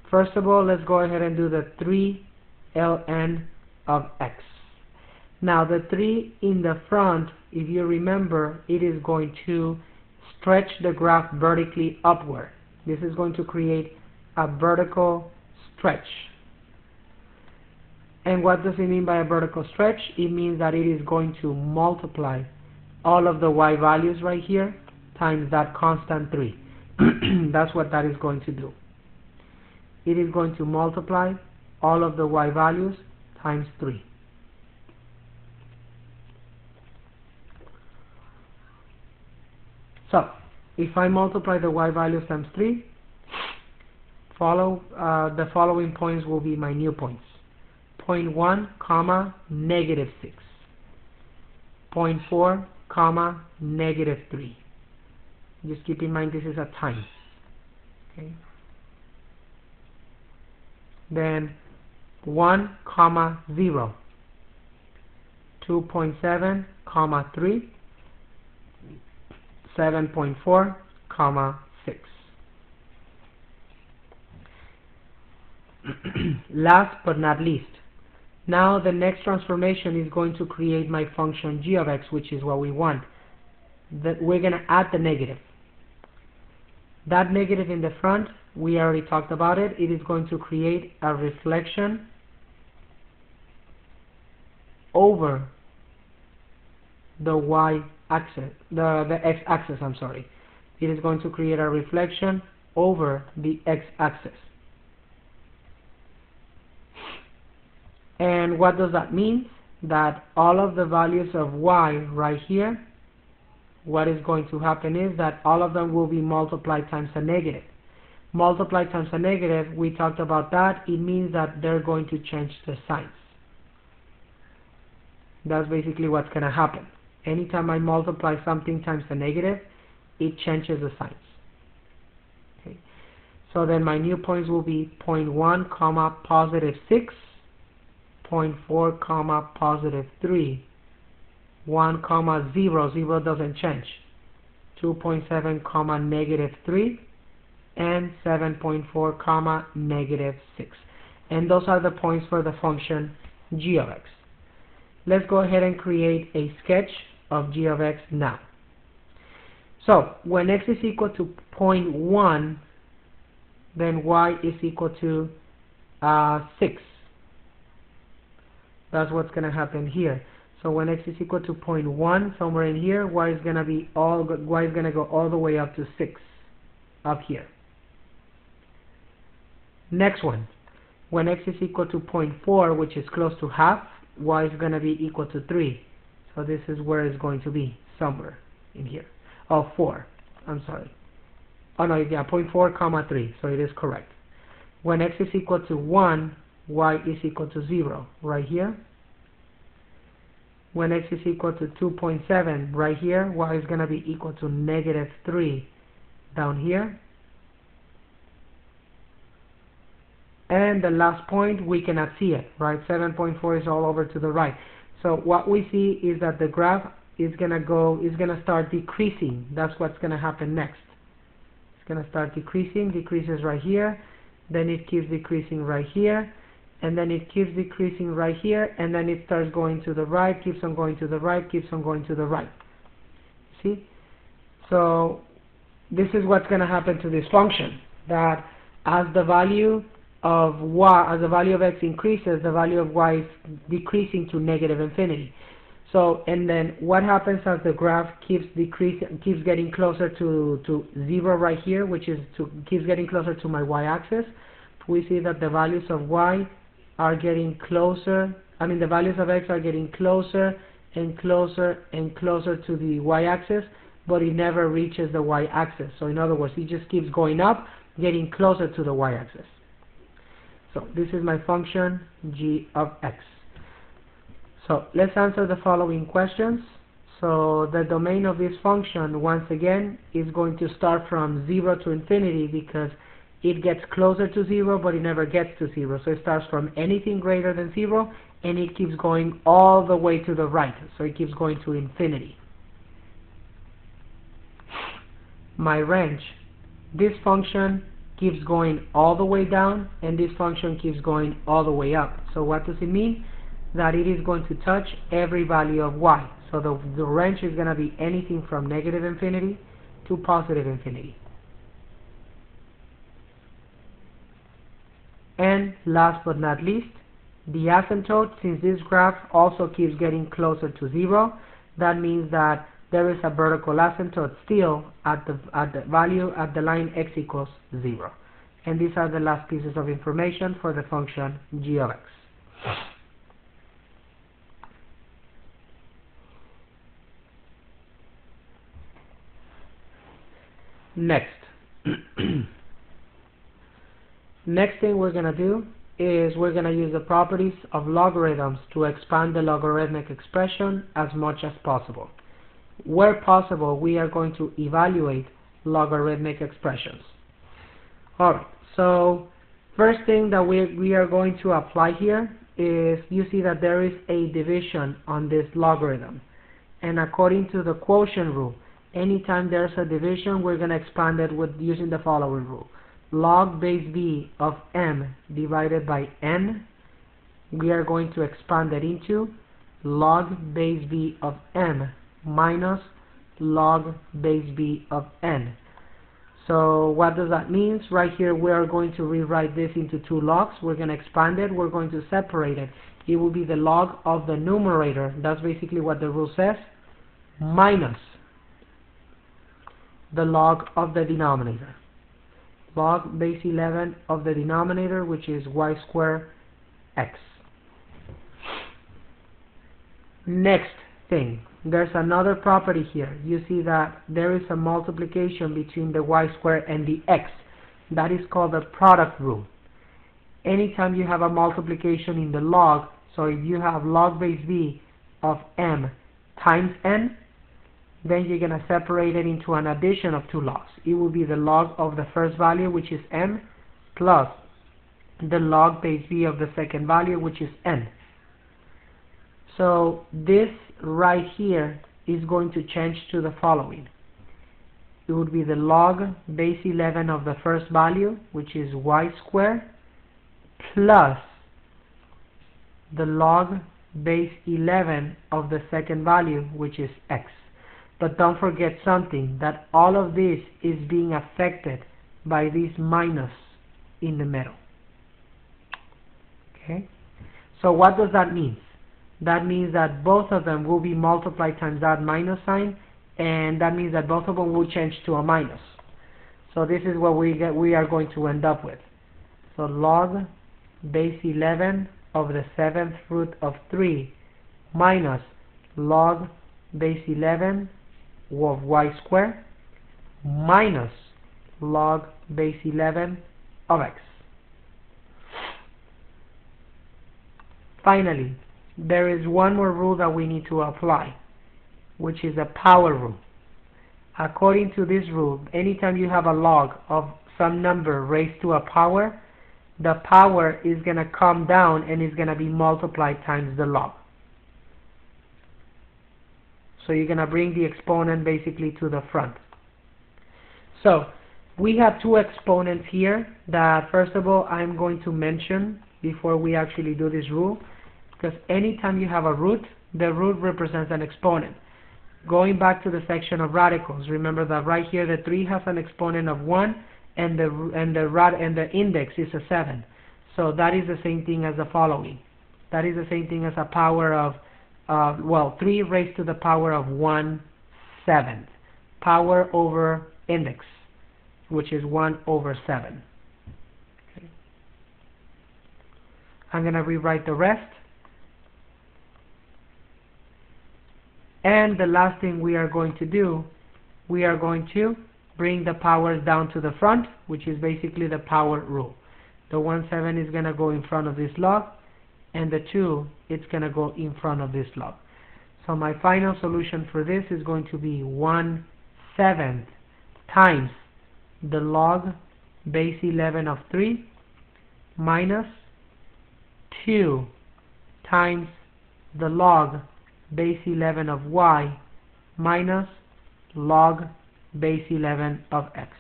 First of all, let's go ahead and do the 3 ln of x. Now, the 3 in the front, if you remember, it is going to stretch the graph vertically upward. This is going to create a vertical stretch. And what does it mean by a vertical stretch? It means that it is going to multiply all of the y values right here times that constant 3. That's what that is going to do. It is going to multiply all of the y values times 3. So, if I multiply the y values times 3, the following points will be my new points. 0.1, comma, negative 6. 0.4, comma, negative 3. Just keep in mind this is a times. Okay. Then 1, comma, 0. 2.7, comma, 3. 7.4, comma, 6. Last but not least, now the next transformation is going to create my function g of x, which is what we want. That we're going to add the negative. That negative in the front, we already talked about it. It is going to create a reflection over the y-axis, the x-axis, I'm sorry. It is going to create a reflection over the x-axis. And what does that mean? That all of the values of y right here, what is going to happen is that all of them will be multiplied times a negative. Multiplied times a negative, we talked about that. It means that they're going to change the signs. That's basically what's going to happen. Anytime I multiply something times a negative, it changes the signs. Okay. So then my new points will be 0.1, comma, positive 6. 0.4, comma, positive 3, 1, comma, 0, 0 doesn't change, 2.7, comma, negative 3, and 7.4, comma, negative 6. And those are the points for the function g of x. Let's go ahead and create a sketch of g of x now. So, when x is equal to 0.1, then y is equal to 6. That's what's going to happen here. So when x is equal to 0.1, somewhere in here, y is going to go all the way up to 6 up here. Next one, when x is equal to 0.4, which is close to half, y is going to be equal to 3. So this is where it's going to be, somewhere in here. Oh, 4. I'm sorry. Oh no, yeah, 0.4, comma 3. So it is correct. When x is equal to 1, y is equal to 0 right here. When x is equal to 2.7 right here, y is going to be equal to negative 3 down here. And the last point, we cannot see it, right? 7.4 is all over to the right. So what we see is that the graph is going to start decreasing. That's what's going to happen next. It's going to start decreasing, decreases right here, then it keeps decreasing right here, and then it keeps decreasing right here, and then it starts going to the right, keeps on going to the right, keeps on going to the right. See? So this is what's going to happen to this function, that as the value of y, as the value of x increases, the value of y is decreasing to negative infinity. So, and then what happens as the graph keeps decreasing, keeps getting closer to 0 right here, which is keeps getting closer to my y-axis, we see that the values of y are getting closer, the values of x are getting closer and closer and closer to the y-axis, but it never reaches the y-axis. So in other words, it just keeps going up, getting closer to the y-axis. So this is my function g of x. So let's answer the following questions. So the domain of this function, once again, is going to start from 0 to infinity because it gets closer to 0, but it never gets to 0. So it starts from anything greater than 0, and it keeps going all the way to the right. So it keeps going to infinity. My range, this function keeps going all the way down, and this function keeps going all the way up. So what does it mean? That it is going to touch every value of y. So the range is going to be anything from negative infinity to positive infinity. And last but not least, the asymptote, since this graph also keeps getting closer to 0, that means that there is a vertical asymptote still at the value at the line x equals 0. And these are the last pieces of information for the function g of x. Next. Next thing we're going to do is we're going to use the properties of logarithms to expand the logarithmic expression as much as possible. Where possible, we are going to evaluate logarithmic expressions. Alright, so first thing that we are going to apply here is, you see that there is a division on this logarithm. And according to the quotient rule, anytime there's a division, we're going to expand it with using the following rule. Log base b of m divided by n, we are going to expand it into log base b of m minus log base b of n. So what does that mean? Right here we are going to rewrite this into two logs. We're going to expand it, we're going to separate it. It will be the log of the numerator, that's basically what the rule says, minus the log of the denominator. Log base 11 of the denominator, which is y squared x. Next thing, there's another property here. You see that there is a multiplication between the y squared and the x. That is called the product rule. Anytime you have a multiplication in the log, so if you have log base b of m times n, then you're going to separate it into an addition of two logs. It will be the log of the first value, which is m, plus the log base b of the second value, which is n. So this right here is going to change to the following. It would be the log base 11 of the first value, which is y squared, plus the log base 11 of the second value, which is x. But don't forget something, that all of this is being affected by this minus in the middle. Okay? So what does that mean? That means that both of them will be multiplied times that minus sign, and that means that both of them will change to a minus. So this is what we are going to end up with. So log base 11 of the 7th root of 3 minus log base 11 of y squared minus log base 11 of x. Finally, there is one more rule that we need to apply, which is a power rule. According to this rule, anytime you have a log of some number raised to a power, the power is going to come down and is going to be multiplied times the log. So you're going to bring the exponent basically to the front. So We have two exponents here that first of all I'm going to mention before we actually do this rule, because anytime you have a root, the root represents an exponent. Going back to the section of radicals, remember that right here the 3 has an exponent of 1 and the index is a 7. So that is the same thing as the following. That is the same thing as a power of 3 raised to the power of 1/7. Power over index, which is 1/7. Okay. I'm going to rewrite the rest. And the last thing we are going to do, we are going to bring the powers down to the front, which is basically the power rule. The 1/7 is going to go in front of this log, and the 2, it's going to go in front of this log. So my final solution for this is going to be 1/7 times the log base 11 of 3 minus 2 times the log base 11 of y minus log base 11 of x.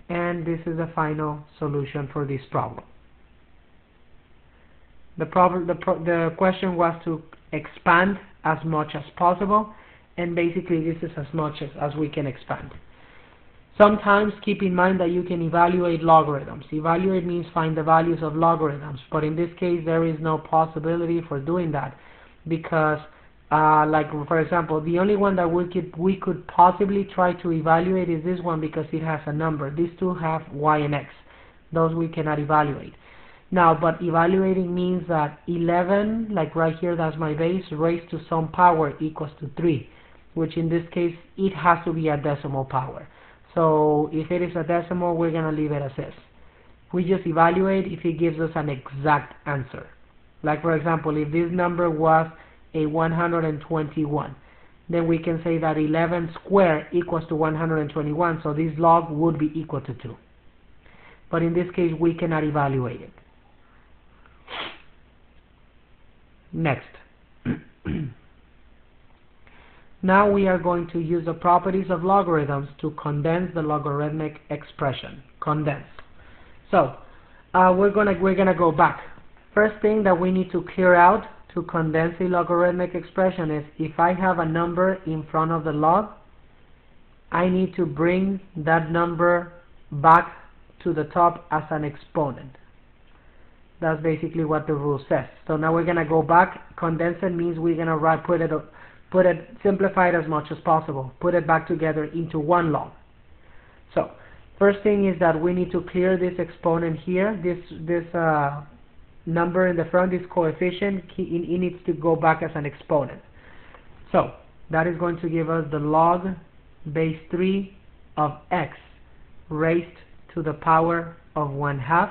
And this is the final solution for this problem. The question was to expand as much as possible, and basically this is as much as we can expand. Sometimes keep in mind that you can evaluate logarithms. Evaluate means find the values of logarithms, but in this case there is no possibility for doing that, because like for example, the only one that we could possibly try to evaluate is this one, because it has a number. These two have y and x. Those we cannot evaluate. Now, but evaluating means that 11, like right here, that's my base, raised to some power equals to 3, which in this case, it has to be a decimal power. So if it is a decimal, we're going to leave it as is. We just evaluate if it gives us an exact answer. Like for example, if this number was a 121, then we can say that 11 squared equals to 121, so this log would be equal to 2. But in this case, we cannot evaluate it. Next. Now we are going to use the properties of logarithms to condense the logarithmic expression. Condense. So we're gonna go back. First thing that we need to clear out to condense a logarithmic expression is, if I have a number in front of the log, I need to bring that number back to the top as an exponent. That's basically what the rule says. So now we're gonna go back. Condense it means we're gonna simplify it as much as possible. Put it back together into one log. So first thing is that we need to clear this exponent here. This number in the front, this coefficient, it needs to go back as an exponent. So that is going to give us the log base 3 of x raised to the power of 1/2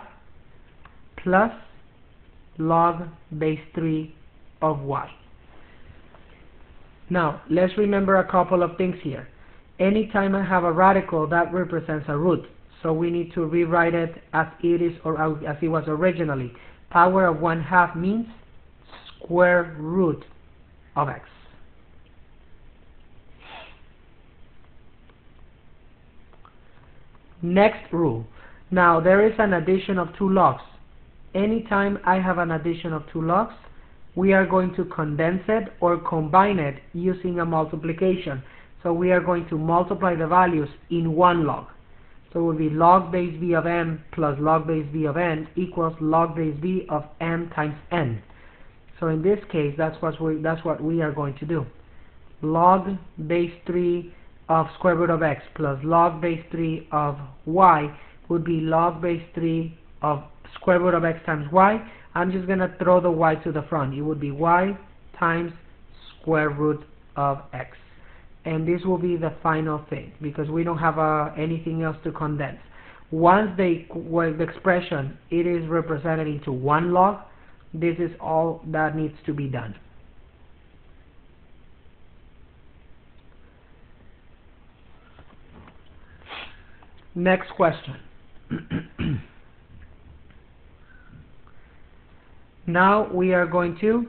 plus log base 3 of y. Now, let's remember a couple of things here. Anytime I have a radical, that represents a root. So we need to rewrite it as it is, or as it was originally. Power of 1/2 means square root of x. Next rule. Now, there is an addition of two logs. Anytime I have an addition of two logs, we are going to condense it or combine it using a multiplication. So we are going to multiply the values in one log. So it will be log base b of m plus log base b of n equals log base b of m times n. So in this case, that's what we are going to do. Log base 3 of square root of x plus log base 3 of y would be log base 3 of square root of x times y. I'm just going to throw the y to the front. It would be y times square root of x. And this will be the final thing, because we don't have anything else to condense. Once the expression it is represented into one log, this is all that needs to be done. Next question. Now we are going to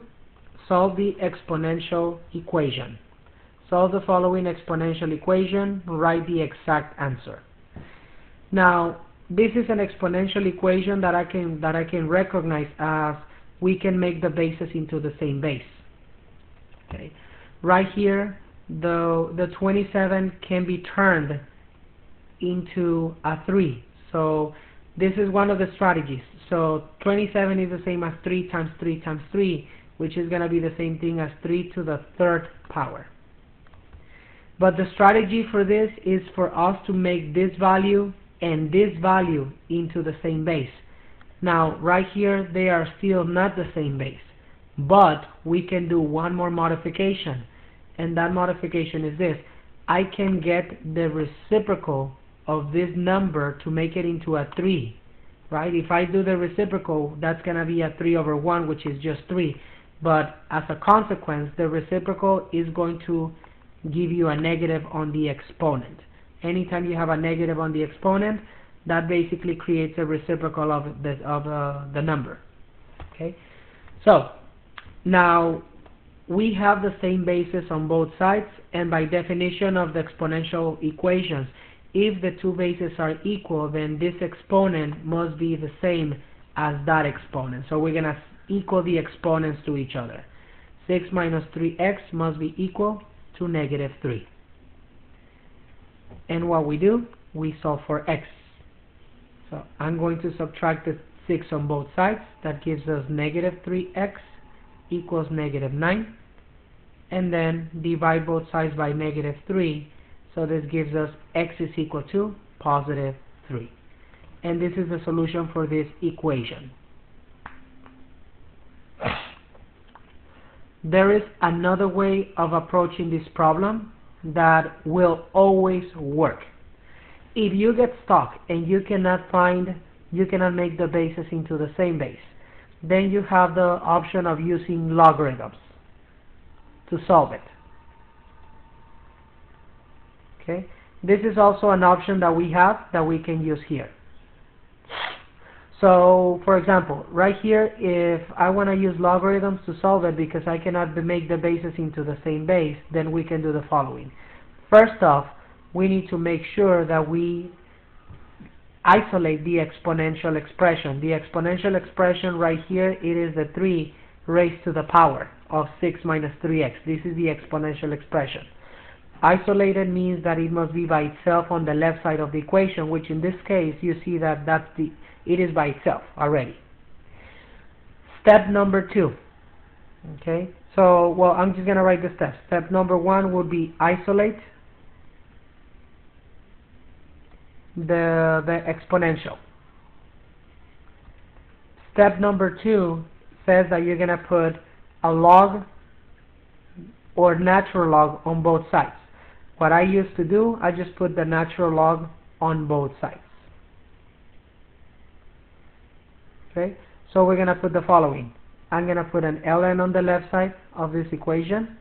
solve the exponential equation. Solve the following exponential equation, write the exact answer. Now, this is an exponential equation that I can recognize as we can make the bases into the same base. Okay, right here, the 27 can be turned into a 3. So this is one of the strategies. So 27 is the same as 3 times 3 times 3, which is going to be the same thing as 3 to the third power. But the strategy for this is for us to make this value and this value into the same base. Now, right here, they are still not the same base, but we can do one more modification, and that modification is this. I can get the reciprocal of this number to make it into a 3, right? If I do the reciprocal, that's going to be a 3 over 1, which is just 3. But as a consequence, the reciprocal is going to give you a negative on the exponent. Anytime you have a negative on the exponent, that basically creates a reciprocal of the number. Okay, so now we have the same basis on both sides, and by definition of the exponential equations, if the two bases are equal, then this exponent must be the same as that exponent. So we're going to equal the exponents to each other. 6 minus 3x must be equal to negative 3. And what we do, we solve for x. So I'm going to subtract the 6 on both sides. That gives us negative 3x equals negative 9. And then divide both sides by negative 3. So this gives us x is equal to positive 3. And this is the solution for this equation. There is another way of approaching this problem that will always work. If you get stuck and you cannot make the bases into the same base, then you have the option of using logarithms to solve it. Okay, this is also an option that we have that we can use here. So, for example, right here, if I want to use logarithms to solve it because I cannot make the bases into the same base, then we can do the following. First off, we need to make sure that we isolate the exponential expression. The exponential expression right here, it is the 3 raised to the power of 6 minus 3x. This is the exponential expression. Isolated means that it must be by itself on the left side of the equation, which in this case, you see that it is by itself already. Step number 2. Okay, so, well, I'm just going to write the steps. Step number 1 would be isolate the exponential. Step number 2 says that you're going to put a log or natural log on both sides. What I used to do, I just put the natural log on both sides. Okay, so we're going to put the following. I'm going to put an ln on the left side of this equation.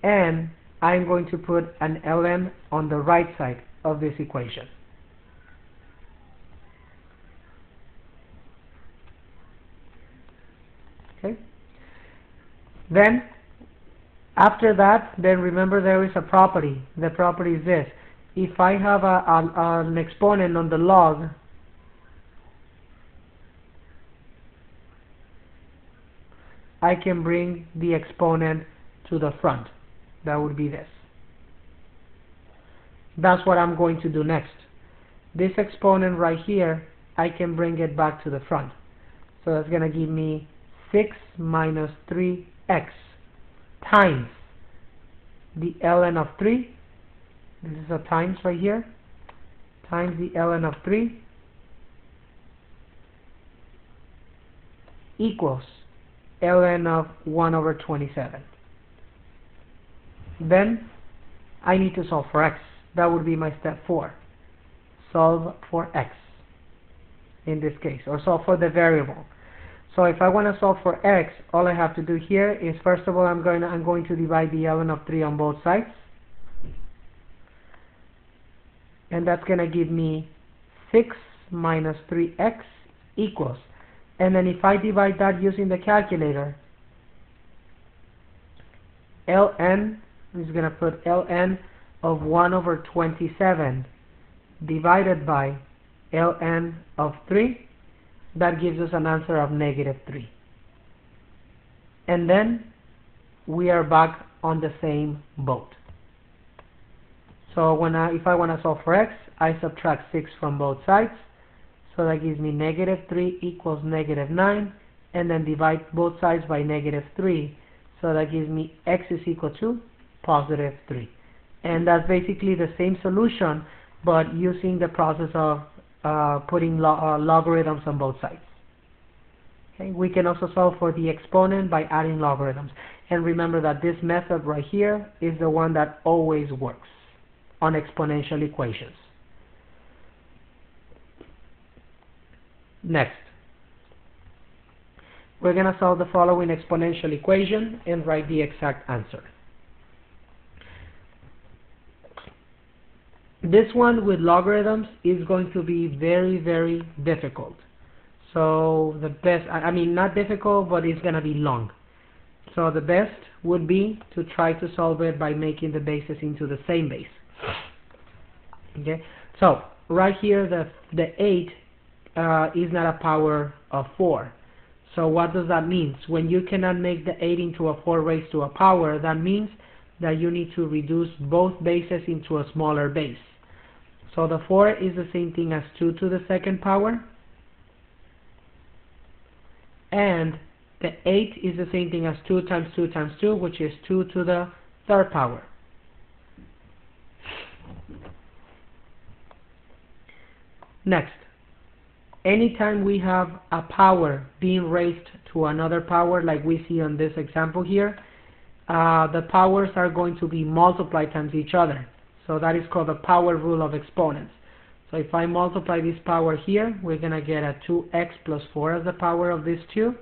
And I'm going to put an ln on the right side of this equation. Okay. Then, after that, then remember there is a property. The property is this. If I have an exponent on the log, I can bring the exponent to the front. That would be this. That's what I'm going to do next. This exponent right here, I can bring it back to the front. So that's going to give me 6 minus 3x times the ln of 3. This is a times right here. Times the ln of 3 equals ln of 1 over 27. Then I need to solve for x. That would be my step 4. Solve for x in this case, or solve for the variable. So if I want to solve for x, all I have to do here is, first of all, I'm going to divide the ln of 3 on both sides. And that's going to give me 6 minus 3x equals. And then if I divide that using the calculator, ln I'm just going to put ln of 1 over 27 divided by ln of 3. That gives us an answer of -3. And then we are back on the same boat. So if I want to solve for x, I subtract 6 from both sides. So that gives me -3 equals -9, and then divide both sides by -3. So that gives me x is equal to +3. And that's basically the same solution, but using the process of putting logarithms on both sides. Okay, we can also solve for the exponent by adding logarithms. And remember that this method right here is the one that always works on exponential equations. Next, we're going to solve the following exponential equation and write the exact answer. This one with logarithms is going to be very, very difficult. So the best, I mean not difficult, but it's going to be long. So the best would be to try to solve it by making the bases into the same base. Okay, so right here the 8 is not a power of 4. So what does that mean? When you cannot make the 8 into a 4 raised to a power, that means that you need to reduce both bases into a smaller base. So the 4 is the same thing as 2 to the second power, and the 8 is the same thing as 2 times 2 times 2, which is 2 to the third power. Next, anytime we have a power being raised to another power, like we see on this example here, the powers are going to be multiplied times each other. So that is called the power rule of exponents. So if I multiply this power here, we're going to get a 2x plus 4 as the power of this 2.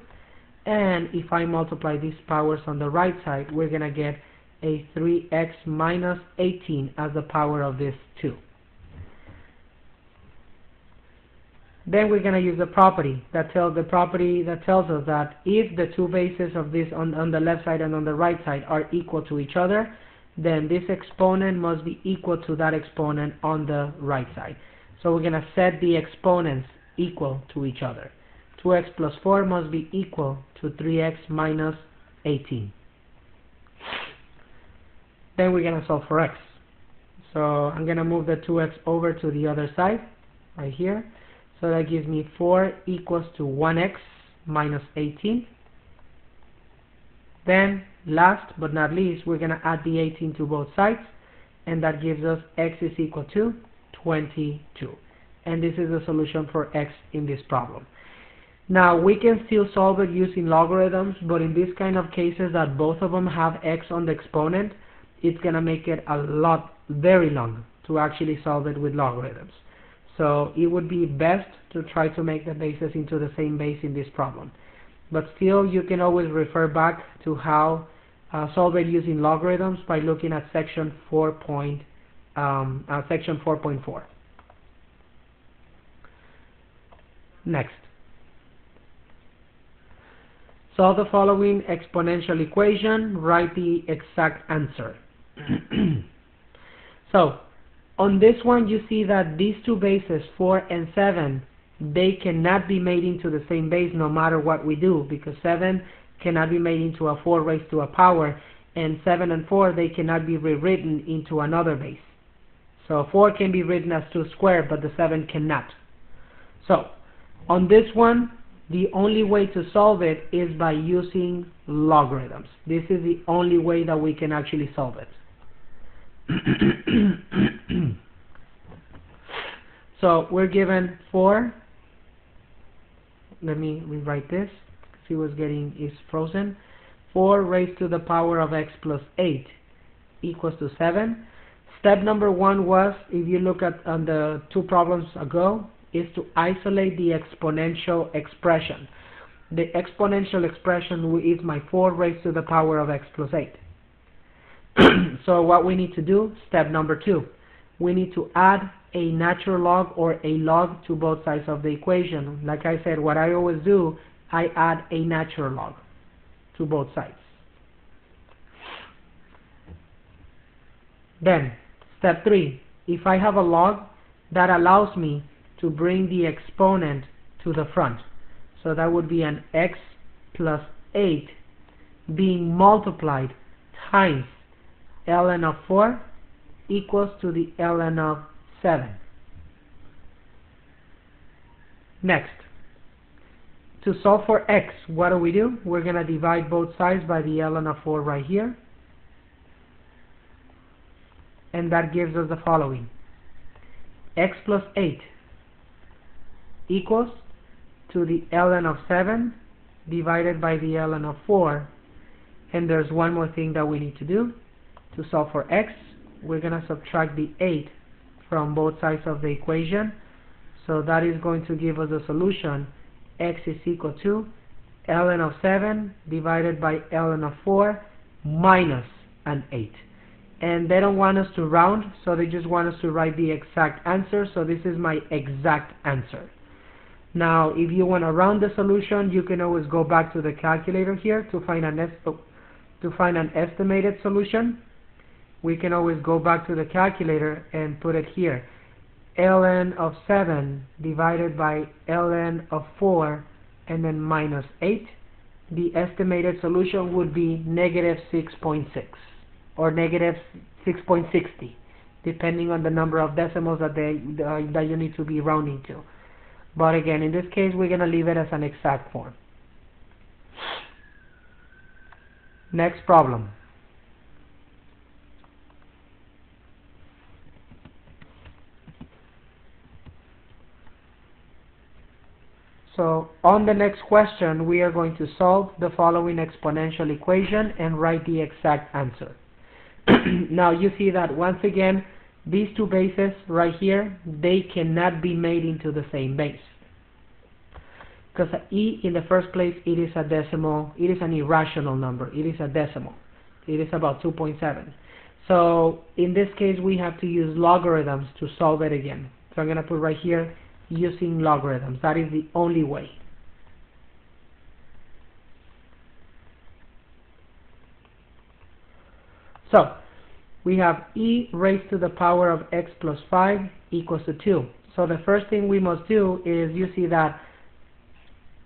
And if I multiply these powers on the right side, we're going to get a 3x minus 18 as the power of this 2. Then we're going to use the property that tells us that if the two bases of this on the left side and on the right side are equal to each other, then this exponent must be equal to that exponent on the right side. So we're going to set the exponents equal to each other. 2x plus 4 must be equal to 3x minus 18. Then we're going to solve for x. So I'm going to move the 2x over to the other side, right here. So that gives me 4 equals to 1x minus 18. Then, last but not least, we're going to add the 18 to both sides, and that gives us x is equal to 22. And this is the solution for x in this problem. Now, we can still solve it using logarithms, but in this kind of cases that both of them have x on the exponent, it's going to make it very long to actually solve it with logarithms. So it would be best to try to make the bases into the same base in this problem. But still, you can always refer back to how solve it using logarithms by looking at section 4.4. Next, solve the following exponential equation. Write the exact answer. So, on this one, you see that these two bases, 4 and 7, they cannot be made into the same base no matter what we do, because 7 cannot be made into a 4 raised to a power, and 7 and 4, they cannot be rewritten into another base. So 4 can be written as 2 squared, but the 7 cannot. So, on this one, the only way to solve it is by using logarithms. This is the only way that we can actually solve it. So we're given 4. Let me rewrite this because is frozen. 4 raised to the power of x plus 8 equals to 7. Step number 1 was, if you look at on the two problems ago, is to isolate the exponential expression. The exponential expression is my 4 raised to the power of x plus 8. So what we need to do, step number 2, we need to add a natural log or a log to both sides of the equation. Like I said, what I always do, I add a natural log to both sides. Then, step 3, if I have a log, that allows me to bring the exponent to the front. So that would be an x plus 8 being multiplied times ln of 4 equals to the ln of 7. Next, to solve for x, what do? We're going to divide both sides by the ln of 4 right here. And that gives us the following. X plus 8 equals to the ln of 7 divided by the ln of 4. And there's one more thing that we need to do. To solve for x, we're going to subtract the 8 from both sides of the equation. So that is going to give us a solution. X is equal to ln of 7 divided by ln of 4 minus an 8. And they don't want us to round, so they just want us to write the exact answer. So this is my exact answer. Now, if you want to round the solution, you can always go back to the calculator here to find an estimated solution. We can always go back to the calculator and put it here. ln of 7 divided by ln of 4 and then minus 8. The estimated solution would be negative 6.6 or negative 6.60, depending on the number of decimals that you need to be rounding to. But again, in this case, we're going to leave it as an exact form. Next problem. So on the next question, we are going to solve the following exponential equation and write the exact answer. Now you see that once again, these two bases right here, they cannot be made into the same base. Because e, in the first place, it is a decimal, it is an irrational number, it is a decimal. It is about 2.7. So in this case, we have to use logarithms to solve it again. So I'm going to put right here, using logarithms. That is the only way. So we have e raised to the power of x plus 5 equals to 2. So the first thing we must do is, you see that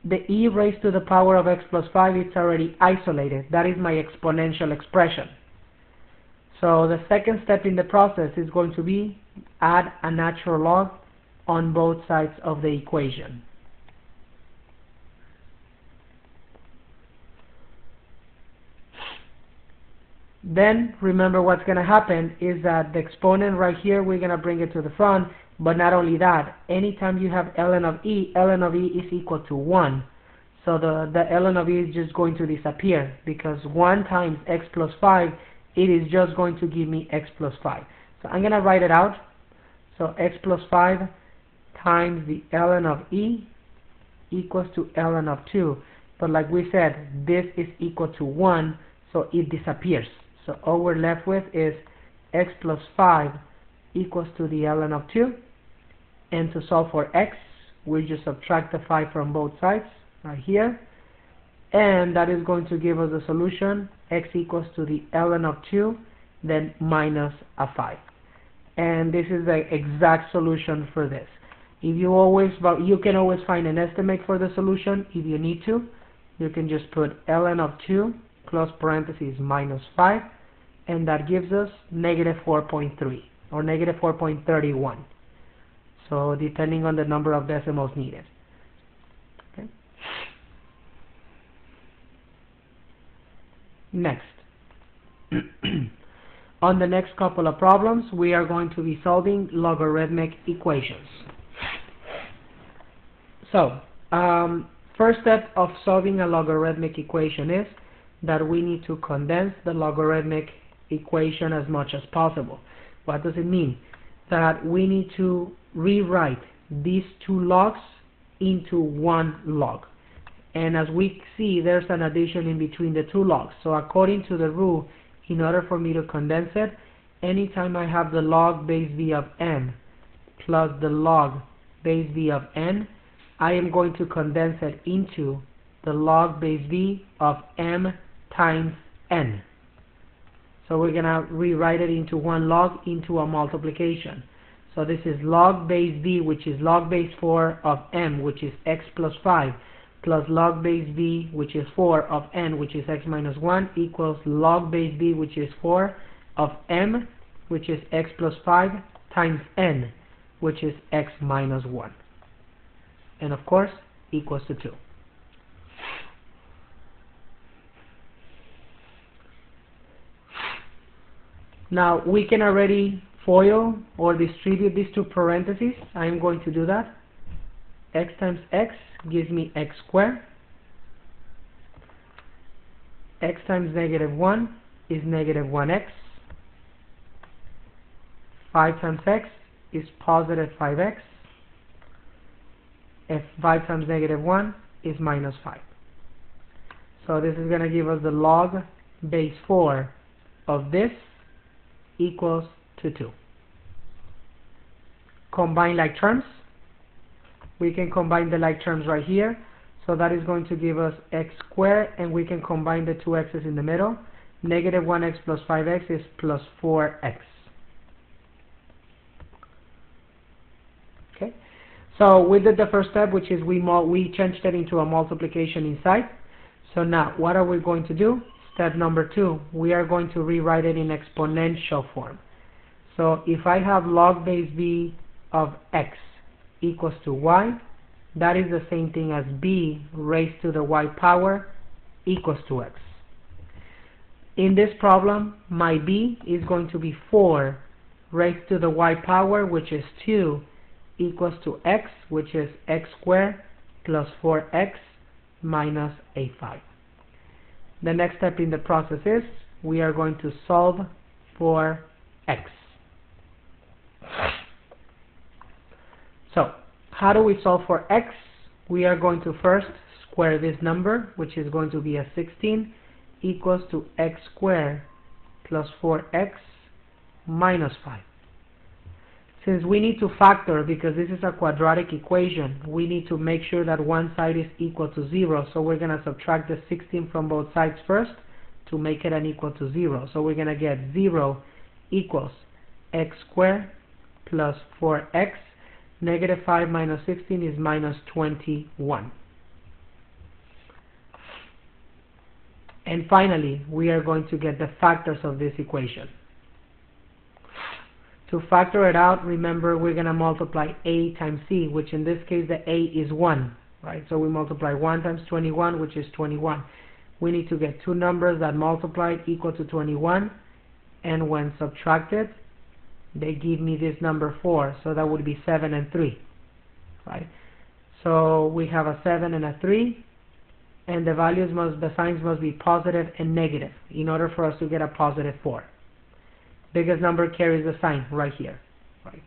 the e raised to the power of x plus 5, it's already isolated. That is my exponential expression. So the second step in the process is going to be add a natural log on both sides of the equation. Then remember what's going to happen is that the exponent right here, we're going to bring it to the front. But not only that, anytime you have ln of e is equal to 1. So the ln of e is just going to disappear, because 1 times x plus 5, it is just going to give me x plus 5. So I'm going to write it out. So x plus 5 times the ln of e equals to ln of 2. But like we said, this is equal to 1, so it disappears. So all we're left with is x plus 5 equals to the ln of 2. And to solve for x, we just subtract the 5 from both sides, right here. And that is going to give us the solution, x equals to the ln of 2, then minus a 5. And this is the exact solution for this. If you can always find an estimate for the solution if you need to. You can just put ln of 2, close parentheses, minus 5, and that gives us negative 4.3 or negative 4.31. So depending on the number of decimals needed. Okay. Next. On the next couple of problems, we are going to be solving logarithmic equations. So, first step of solving a logarithmic equation is that we need to condense the logarithmic equation as much as possible. What does it mean? That we need to rewrite these two logs into one log. And as we see, there's an addition in between the two logs. So according to the rule, in order for me to condense it, anytime I have the log base v of n plus the log base v of n, I am going to condense it into the log base v of m times n. So we're going to rewrite it into one log into a multiplication. So this is log base b, which is log base 4 of m, which is x plus 5, plus log base b, which is 4 of n, which is x minus 1, equals log base b, which is 4 of m, which is x plus 5, times n, which is x minus 1. And of course, equals to 2. Now, we can already FOIL or distribute these two parentheses. I'm going to do that. X times x gives me x squared. X times negative 1 is negative 1x. 5 times x is positive 5x. And 5 times negative 1 is minus 5. So this is going to give us the log base 4 of this equals to 2. Combine like terms. We can combine the like terms right here. So that is going to give us x squared, and we can combine the two x's in the middle. Negative 1x plus 5x is plus 4x. Okay. So we did the first step, which is we changed it into a multiplication inside. So now what are we going to do? Step number 2, we are going to rewrite it in exponential form. So if I have log base b of x equals to y, that is the same thing as b raised to the y power equals to x. In this problem, my b is going to be 4 raised to the y power, which is 2, equals to x, which is x squared plus 4x minus a 5. The next step in the process is we are going to solve for x. So, how do we solve for x? We are going to first square this number, which is going to be a 16, equals to x squared plus 4x minus 5. Since we need to factor, because this is a quadratic equation, we need to make sure that one side is equal to 0. So we're going to subtract the 16 from both sides first to make it an equal to 0. So we're going to get 0 equals x squared plus 4x. Negative 5 minus 16 is minus 21. And finally, we are going to get the factors of this equation. To factor it out, remember we're going to multiply a times c, which in this case the a is 1, right? So we multiply 1 times 21, which is 21. We need to get two numbers that multiply equal to 21, and when subtracted, they give me this number 4, so that would be 7 and 3, right? So we have a 7 and a 3, and the signs must be positive and negative in order for us to get a positive 4. Biggest number carries the sign right here, right?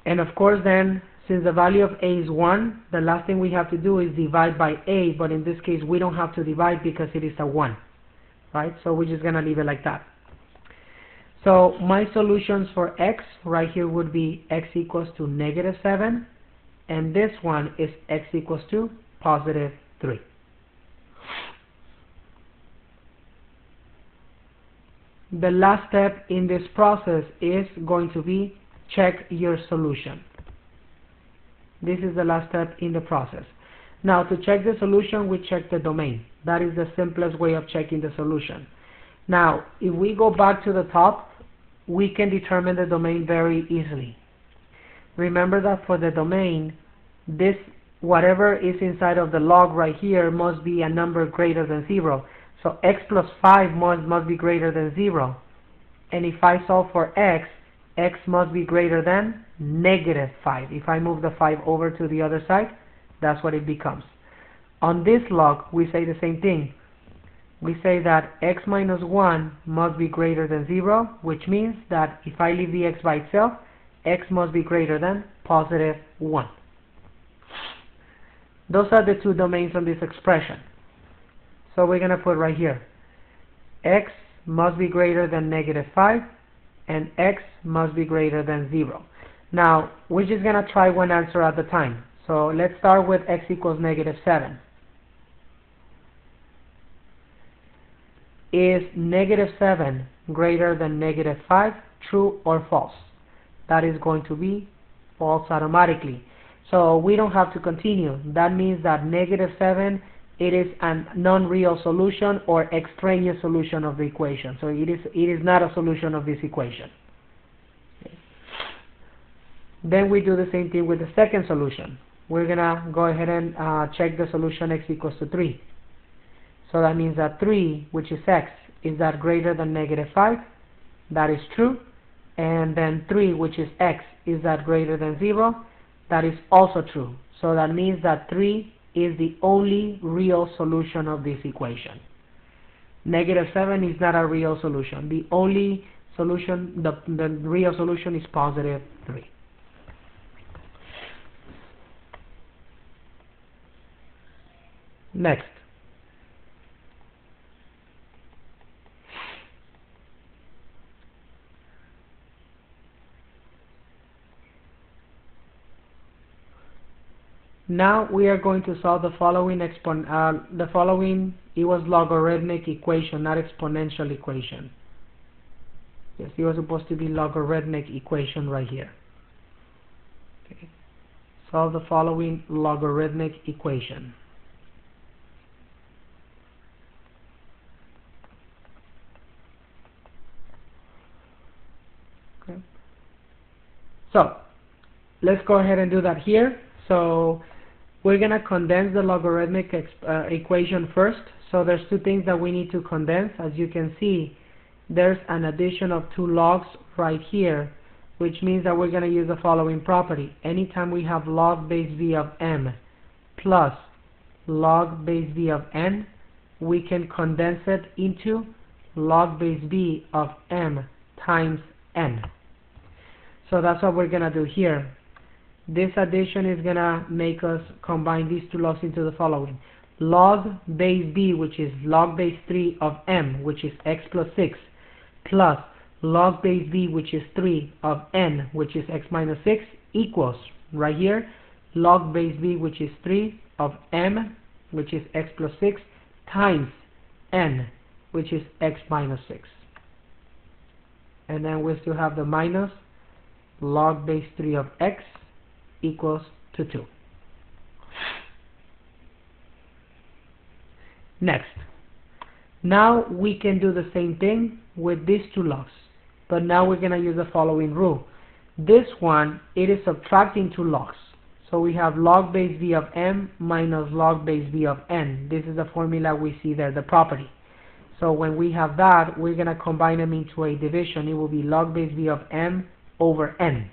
And of course then, since the value of a is 1, the last thing we have to do is divide by a, but in this case we don't have to divide because it is a 1, right? So we're just going to leave it like that. So my solutions for x right here would be x equals to negative 7, and this one is x equals to positive 3. The last step in this process is going to be check your solution. This is the last step in the process. Now to check the solution, we check the domain. That is the simplest way of checking the solution. Now if we go back to the top, we can determine the domain very easily. Remember that for the domain, this whatever is inside of the log right here must be a number greater than 0. So x plus 5 must be greater than 0. And if I solve for x, x must be greater than negative 5. If I move the 5 over to the other side, that's what it becomes. On this log, we say the same thing. We say that x minus 1 must be greater than 0, which means that if I leave the x by itself, x must be greater than positive 1. Those are the two domains on this expression. So we're going to put right here, x must be greater than negative 5, and x must be greater than 0. Now, we're just going to try one answer at a time. So let's start with x equals negative 7. is -7 greater than -5, true or false? That is going to be false automatically. So we don't have to continue. That means that -7, it is a non-real solution or extraneous solution of the equation. So it is not a solution of this equation. Okay. Then we do the same thing with the second solution. We're going to go ahead and check the solution x equals to 3. So that means that 3, which is x, is that greater than -5? That is true. And then 3, which is x, is that greater than 0? That is also true. So that means that 3 is the only real solution of this equation. -7 is not a real solution. The only solution, the real solution is +3. Next. Now we are going to solve the following it was logarithmic equation, not exponential equation. Yes, it was supposed to be logarithmic equation right here. Okay. Solve the following logarithmic equation. Okay. So let's go ahead and do that here. So we're going to condense the logarithmic equation first. So there's two things that we need to condense. As you can see, there's an addition of 2 logs right here, which means that we're going to use the following property. Anytime we have log base v of m plus log base v of n, we can condense it into log base v of m times n. So that's what we're going to do here. This addition is going to make us combine these 2 logs into the following. Log base b, which is log base 3 of m, which is x plus 6, plus log base v, which is 3 of n, which is x minus 6, equals, right here, log base v, which is 3 of m, which is x plus 6, times n, which is x minus 6. And then we still have the minus log base 3 of x equals to 2. Next, now we can do the same thing with these 2 logs, but now we're going to use the following rule. This one, it is subtracting 2 logs. So we have log base v of m minus log base v of n. This is the formula we see there, the property. So when we have that, we're going to combine them into a division. It will be log base v of m over n.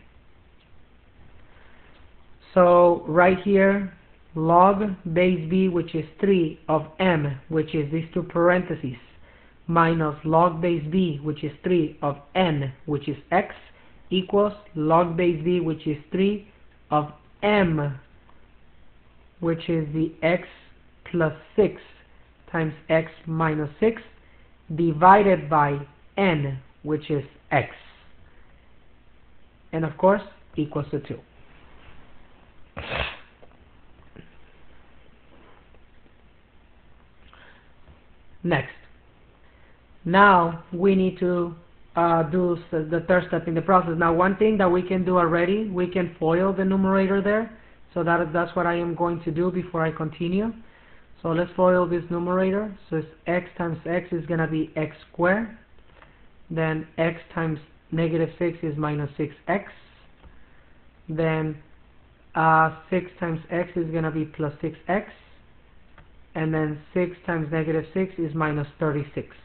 So right here, log base v, which is 3 of m, which is these 2 parentheses, minus log base v, which is 3 of n, which is x, equals log base v, which is 3 of m, which is the x plus 6 times x minus 6, divided by n, which is x. And of course, equals to 2. Next, now we need to do the third step in the process. Now, one thing that we can do already, we can FOIL the numerator there. So that's what I am going to do before I continue. So let's FOIL this numerator. So it's x times x is going to be x squared. Then x times -6 is minus 6x. Then 6 times x is going to be plus 6x. And then 6 times -6 is minus 36.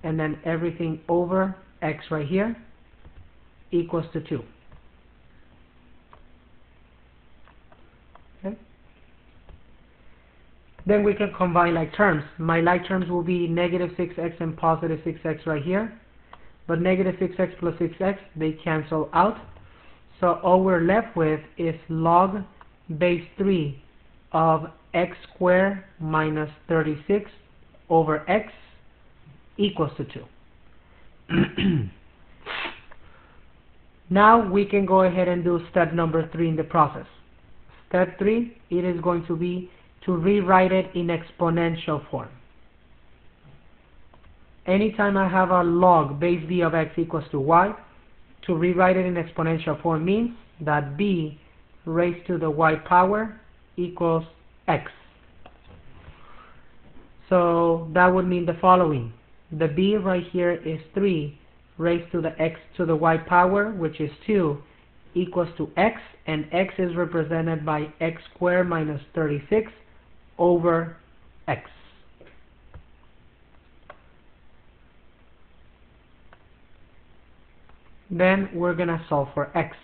And then everything over x right here equals to 2. Okay. Then we can combine like terms. My like terms will be -6x and positive 6x right here. But -6x plus 6x, they cancel out. So all we're left with is log base 3 of x squared minus 36 over x equals to 2. Now we can go ahead and do step number 3 in the process. Step 3, it is going to be to rewrite it in exponential form. anytime I have a log base b of x equals to y, to rewrite it in exponential form means that b raised to the y power equals x. So that would mean the following. The b right here is 3 raised to the x to the y power, which is 2, equals to x, and x is represented by x squared minus 36 over x. Then we're going to solve for x.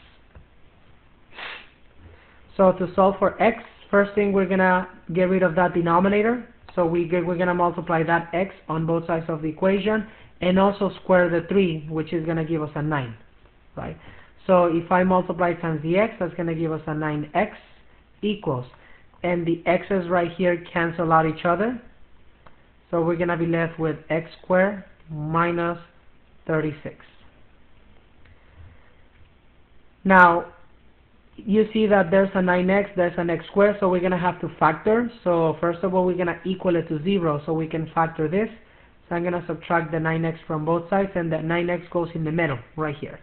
So to solve for x, first thing we're going to get rid of that denominator. So we're going to multiply that x on both sides of the equation and also square the 3, which is going to give us a 9. Right? So if I multiply times the x, that's going to give us a 9x equals, and the x's right here cancel out each other. So we're going to be left with x squared minus 36. Now, you see that there's a 9x, there's an x squared, so we're going to have to factor. So first of all, we're going to equal it to 0, so we can factor this. So I'm going to subtract the 9x from both sides, and that 9x goes in the middle, right here.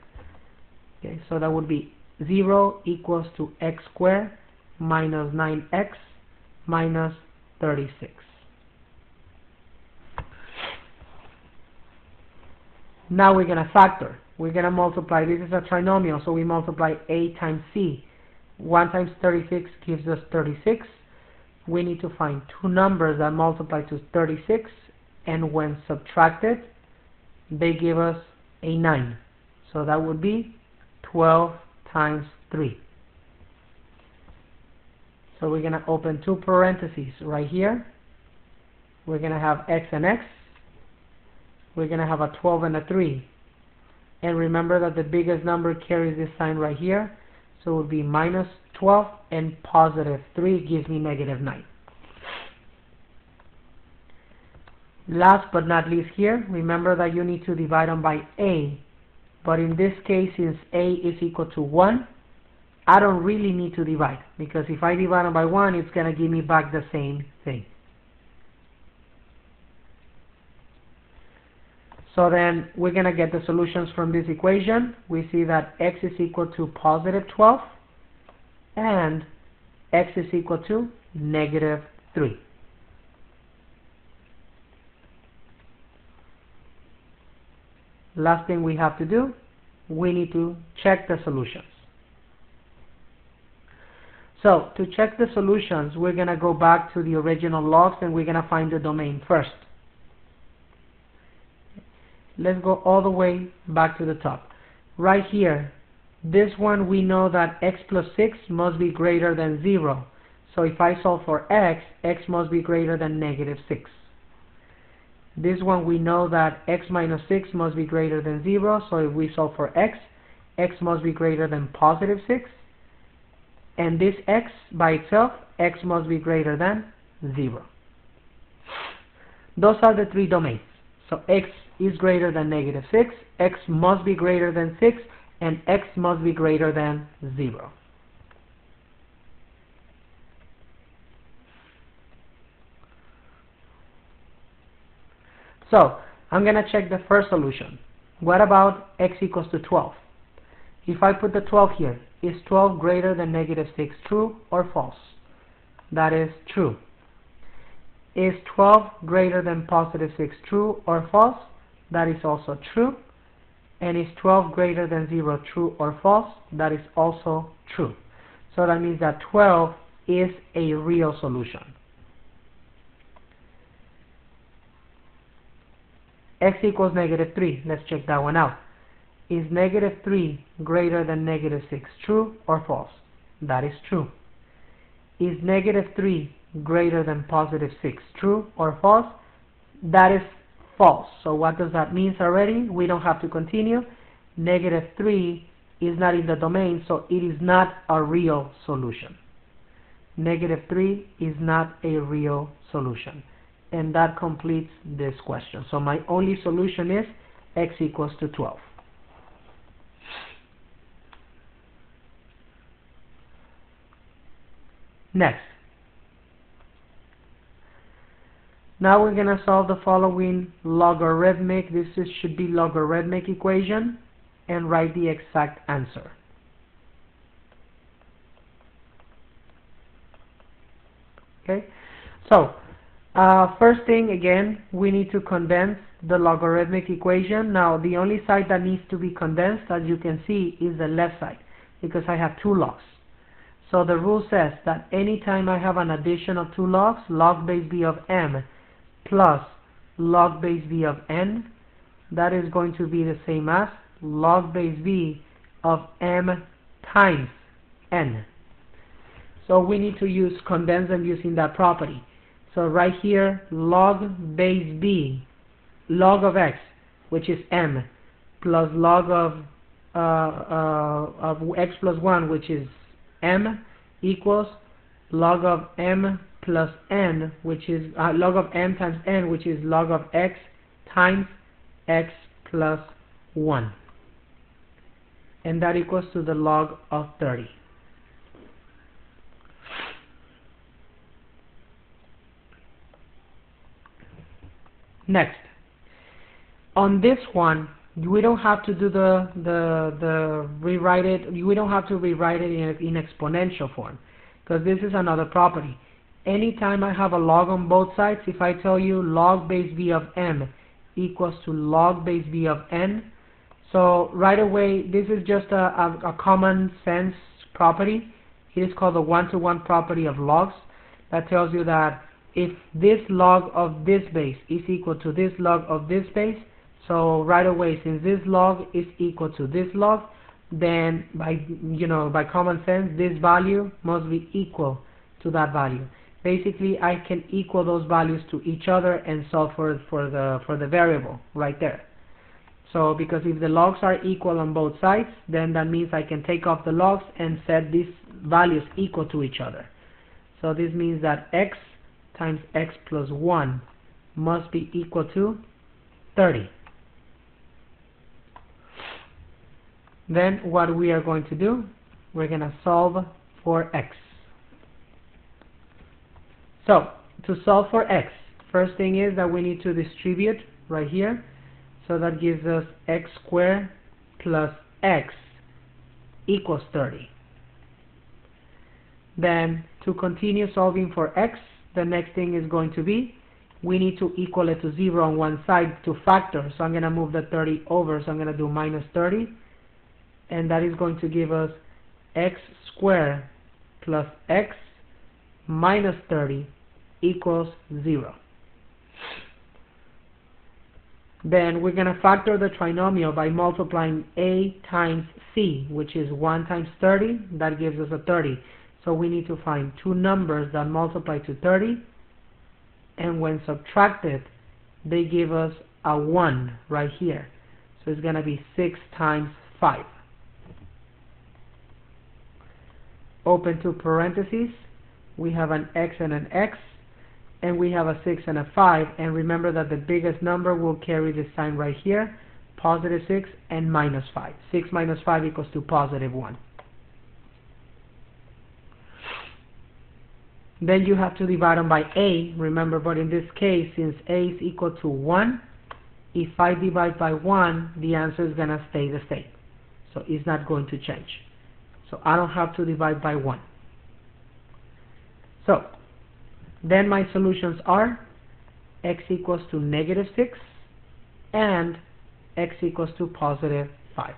Okay, so that would be 0 equals to x squared minus 9x minus 36. Now we're going to factor. We're going to multiply. This is a trinomial, so we multiply a times c. 1 times 36 gives us 36. We need to find two numbers that multiply to 36, and when subtracted, they give us a 9. So that would be 12 times 3. So we're going to open two parentheses right here. We're going to have x and x. We're going to have a 12 and a 3. And remember that the biggest number carries this sign right here. So it would be minus 12, and positive 3 gives me negative 9. Last but not least here, remember that you need to divide them by a. But in this case, since a is equal to 1, I don't really need to divide, because if I divide them by 1, it's going to give me back the same thing. So then we're going to get the solutions from this equation. We see that x is equal to positive 12 and x is equal to negative 3. Last thing we have to do, we need to check the solutions. So to check the solutions, we're going to go back to the original logs and we're going to find the domain first. Let's go all the way back to the top. Right here, this one we know that x plus 6 must be greater than 0. So if I solve for x, x must be greater than negative 6. This one we know that x minus 6 must be greater than 0. So if we solve for x, x must be greater than positive 6. And this x by itself, x must be greater than 0. Those are the three domains. So x is greater than negative 6, x must be greater than 6, and x must be greater than 0. So I'm going to check the first solution. What about x equals to 12? If I put the 12 here, is 12 greater than negative 6 true or false? That is true. Is 12 greater than positive 6 true or false? That is also true. And is 12 greater than 0 true or false? That is also true. So that means that 12 is a real solution. X equals negative 3. Let's check that one out. Is negative 3 greater than negative 6 true or false? That is true. Is negative 3 greater than positive 6 true or false? That is false. So what does that mean already? We don't have to continue. Negative 3 is not in the domain, so it is not a real solution. Negative 3 is not a real solution. And that completes this question. So my only solution is x equals to 12. Next. Now we're going to solve the following logarithmic, should be logarithmic equation, and write the exact answer. Okay, so first thing, again, we need to condense the logarithmic equation. Now the only side that needs to be condensed, as you can see, is the left side, because I have two logs. So the rule says that anytime I have an addition of two logs, log base b of m plus log base b of n, that is going to be the same as log base b of m times n. So we need to condense them using that property. So right here, log base b, log of x, which is m, plus log of x plus 1, which is m, equals log of m plus n, which is log of m times n, which is log of x times x plus 1. And that equals to the log of 30. Next, on this one, we don't have to do rewrite it. We don't have to rewrite it in exponential form, because this is another property. Anytime I have a log on both sides, if I tell you log base b of m equals to log base b of n, so right away, this is just a common sense property. It is called the one-to-one property of logs. That tells you that if this log of this base is equal to this log of this base, so right away, since this log is equal to this log, then by common sense, this value must be equal to that value. Basically, I can equal those values to each other and solve for the variable right there. So because if the logs are equal on both sides, then that means I can take off the logs and set these values equal to each other. So this means that x times x plus 1 must be equal to 30. Then what we are going to do, we're going to solve for x. So to solve for x, first thing is that we need to distribute right here. So that gives us x squared plus x equals 30. Then to continue solving for x, the next thing is going to be, we need to equal it to 0 on one side to factor. So I'm going to move the 30 over. So I'm going to do minus 30. And that is going to give us x squared plus x minus 30 equals 0. Then we're going to factor the trinomial by multiplying a times c, which is 1 times 30. That gives us a 30. So we need to find two numbers that multiply to 30. And when subtracted, they give us a 1 right here. So it's going to be 6 times 5. Open two parentheses. We have an x and an x. And we have a 6 and a 5, and remember that the biggest number will carry this sign right here, positive 6 and minus 5. 6 minus 5 equals to positive 1. Then you have to divide them by a, remember, but in this case, since a is equal to 1, if I divide by 1, the answer is going to stay the same. So it's not going to change. So I don't have to divide by 1. So then my solutions are x equals to negative 6 and x equals to positive 5.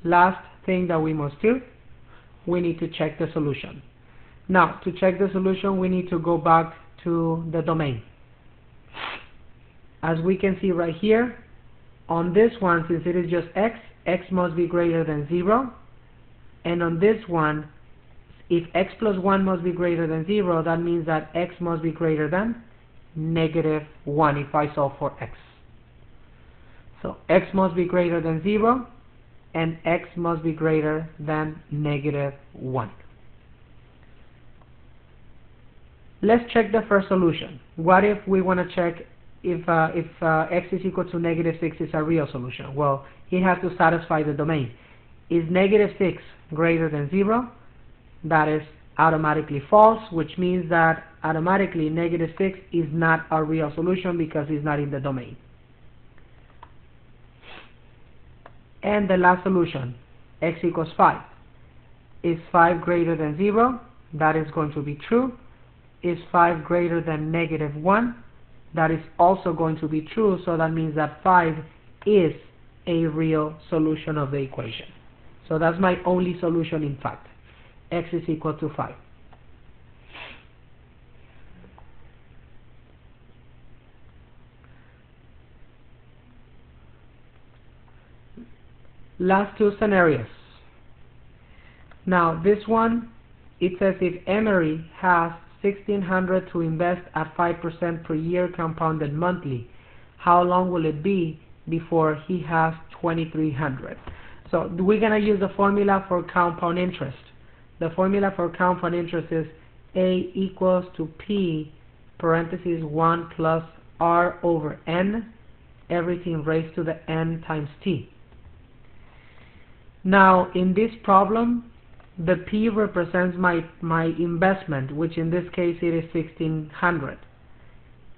Last thing that we must do, we need to check the solution. Now, to check the solution, we need to go back to the domain. As we can see right here, on this one, since it is just x, x must be greater than 0. And on this one, if x plus 1 must be greater than 0, that means that x must be greater than negative 1 if I solve for x. So x must be greater than 0, and x must be greater than negative 1. Let's check the first solution. What if we want to check if x is equal to negative 6 is a real solution? Well, it has to satisfy the domain. Is negative 6 greater than 0? That is automatically false, which means that automatically negative 6 is not a real solution because it's not in the domain. And the last solution, x equals 5. Is 5 greater than 0? That is going to be true. Is 5 greater than negative 1? That is also going to be true, so that means that 5 is a real solution of the equation. So that's my only solution in fact. X is equal to 5. Last two scenarios. Now this one, it says if Emery has $1,600 to invest at 5% per year compounded monthly, how long will it be before he has $2,300? So we're going to use the formula for compound interest. The formula for compound interest is A equals to P parentheses 1 plus R over N, everything raised to the N times T. Now in this problem, the P represents my investment, which in this case it is $1,600.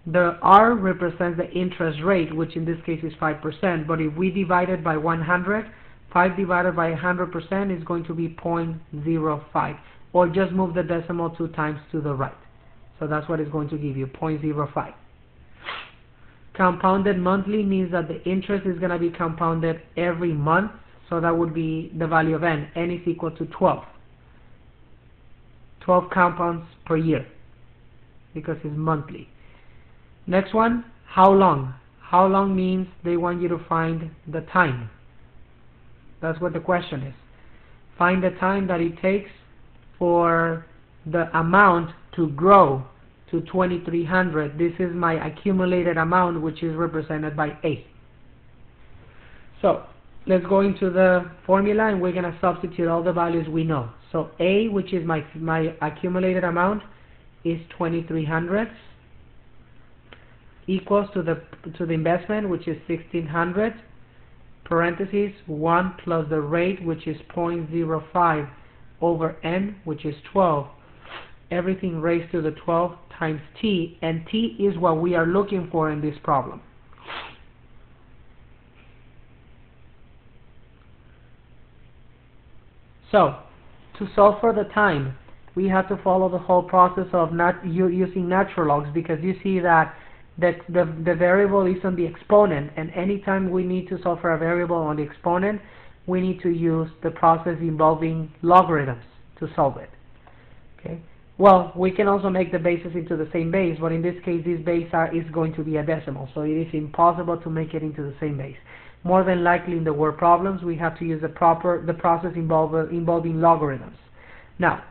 The R represents the interest rate, which in this case is 5%, but if we divide it by 100, 5 divided by 100% is going to be 0.05, or just move the decimal 2 times to the right. So that's what it's going to give you, 0.05. Compounded monthly means that the interest is going to be compounded every month, so that would be the value of N. N is equal to 12. 12 compounds per year, because it's monthly. Next one, how long? How long means they want you to find the time. That's what the question is. Find the time that it takes for the amount to grow to 2,300. This is my accumulated amount, which is represented by A. So let's go into the formula and we're going to substitute all the values we know. So A, which is my accumulated amount, is 2,300 equals to the investment, which is 1,600, parentheses 1 plus the rate, which is 0.05 over N, which is 12, everything raised to the 12 times T, and T is what we are looking for in this problem. So to solve for the time, we have to follow the whole process of using natural logs, because you see that the variable is on the exponent, and anytime we need to solve for a variable on the exponent, we need to use the process involving logarithms to solve it. Okay. Well, we can also make the bases into the same base, but in this case this base is going to be a decimal, so it is impossible to make it into the same base. More than likely in the word problems we have to use the process involving logarithms. Now,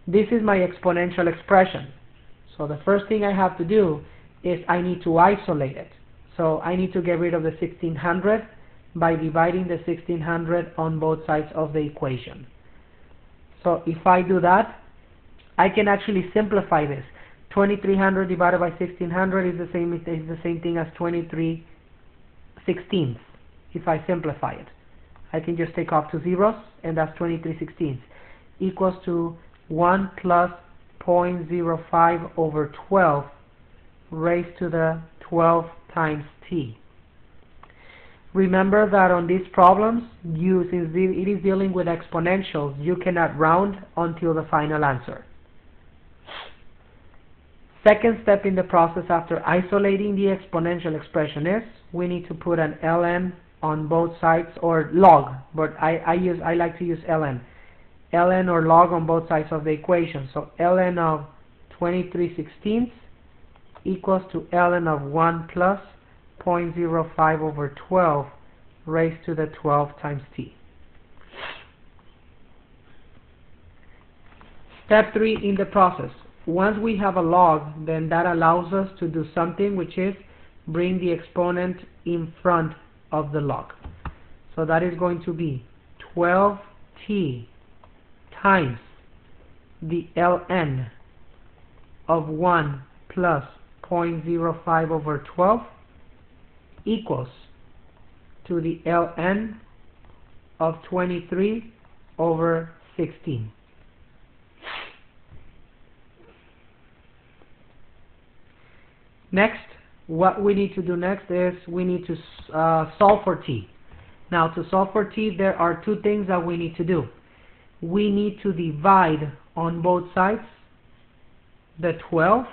this is my exponential expression. So the first thing I have to do is I need to isolate it. So I need to get rid of the 1,600 by dividing the 1,600 on both sides of the equation. So if I do that, I can actually simplify this. 2,300 divided by 1,600 is the same thing as 23/16. If I simplify it, I can just take off 2 zeros, and that's 23/16 equals to 1 plus 0.05 over 12 raised to the 12 times T. Remember that on these problems, since it is dealing with exponentials, you cannot round until the final answer. Second step in the process after isolating the exponential expression is we need to put an ln on both sides, or log, but I like to use ln or log on both sides of the equation. So ln of 23/16 equals to ln of 1 plus 0.05 over 12 raised to the 12 times T. Step 3 in the process. Once we have a log, then that allows us to do something, which is bring the exponent in front of the log. So that is going to be 12t times the ln of 1 plus 0.05 over 12 equals to the ln of 23 over 16. Next, what we need to do next is we need to solve for t. Now, to solve for t, there are two things that we need to do. We need to divide on both sides the 12,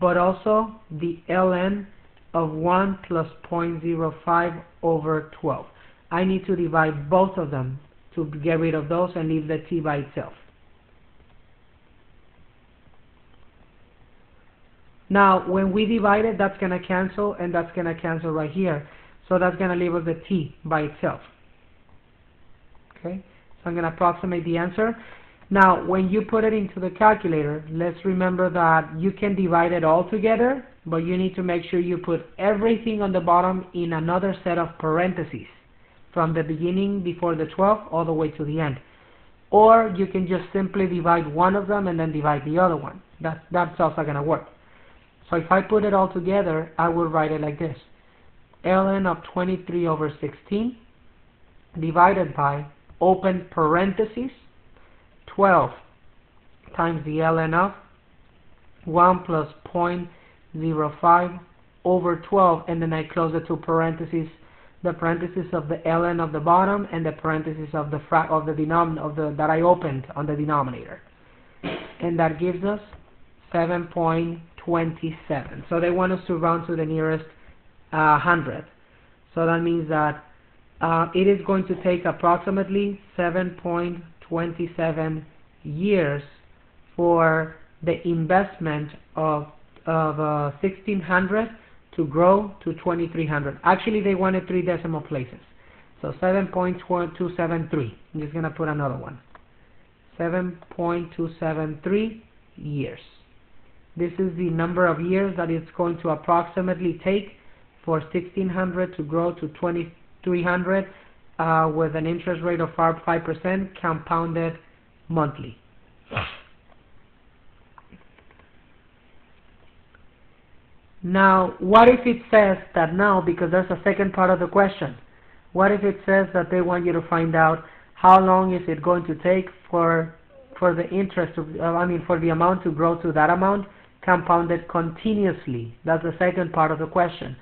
but also the ln of 1 plus 0.05 over 12. I need to divide both of them to get rid of those and leave the t by itself. Now, when we divide it, that's going to cancel, and that's going to cancel right here. So that's going to leave us the t by itself. Okay, so I'm going to approximate the answer. Now, when you put it into the calculator, let's remember that you can divide it all together, but you need to make sure you put everything on the bottom in another set of parentheses from the beginning before the 12 all the way to the end. Or you can just simply divide one of them and then divide the other one. That's also going to work. So if I put it all together, I will write it like this. ln of 23 over 16 divided by, open parentheses, 12 times the ln of 1 plus 0.05 over 12, and then I close the two parentheses, the parentheses of the ln of the bottom and the parentheses of the that I opened on the denominator, and that gives us 7.27. So they want us to round to the nearest 100. So that means that it is going to take approximately 7.27 years for the investment of 1600 to grow to 2300. Actually, they wanted 3 decimal places. So 7.273. I'm just going to put another one. 7.273 years. This is the number of years that it's going to approximately take for 1600 to grow to 2300 with an interest rate of 5% compounded monthly. Now, what if it says that now, because there's a second part of the question, what if it says that they want you to find out how long is it going to take for the interest, for the amount to grow to that amount, compounded continuously? That's the second part of the question.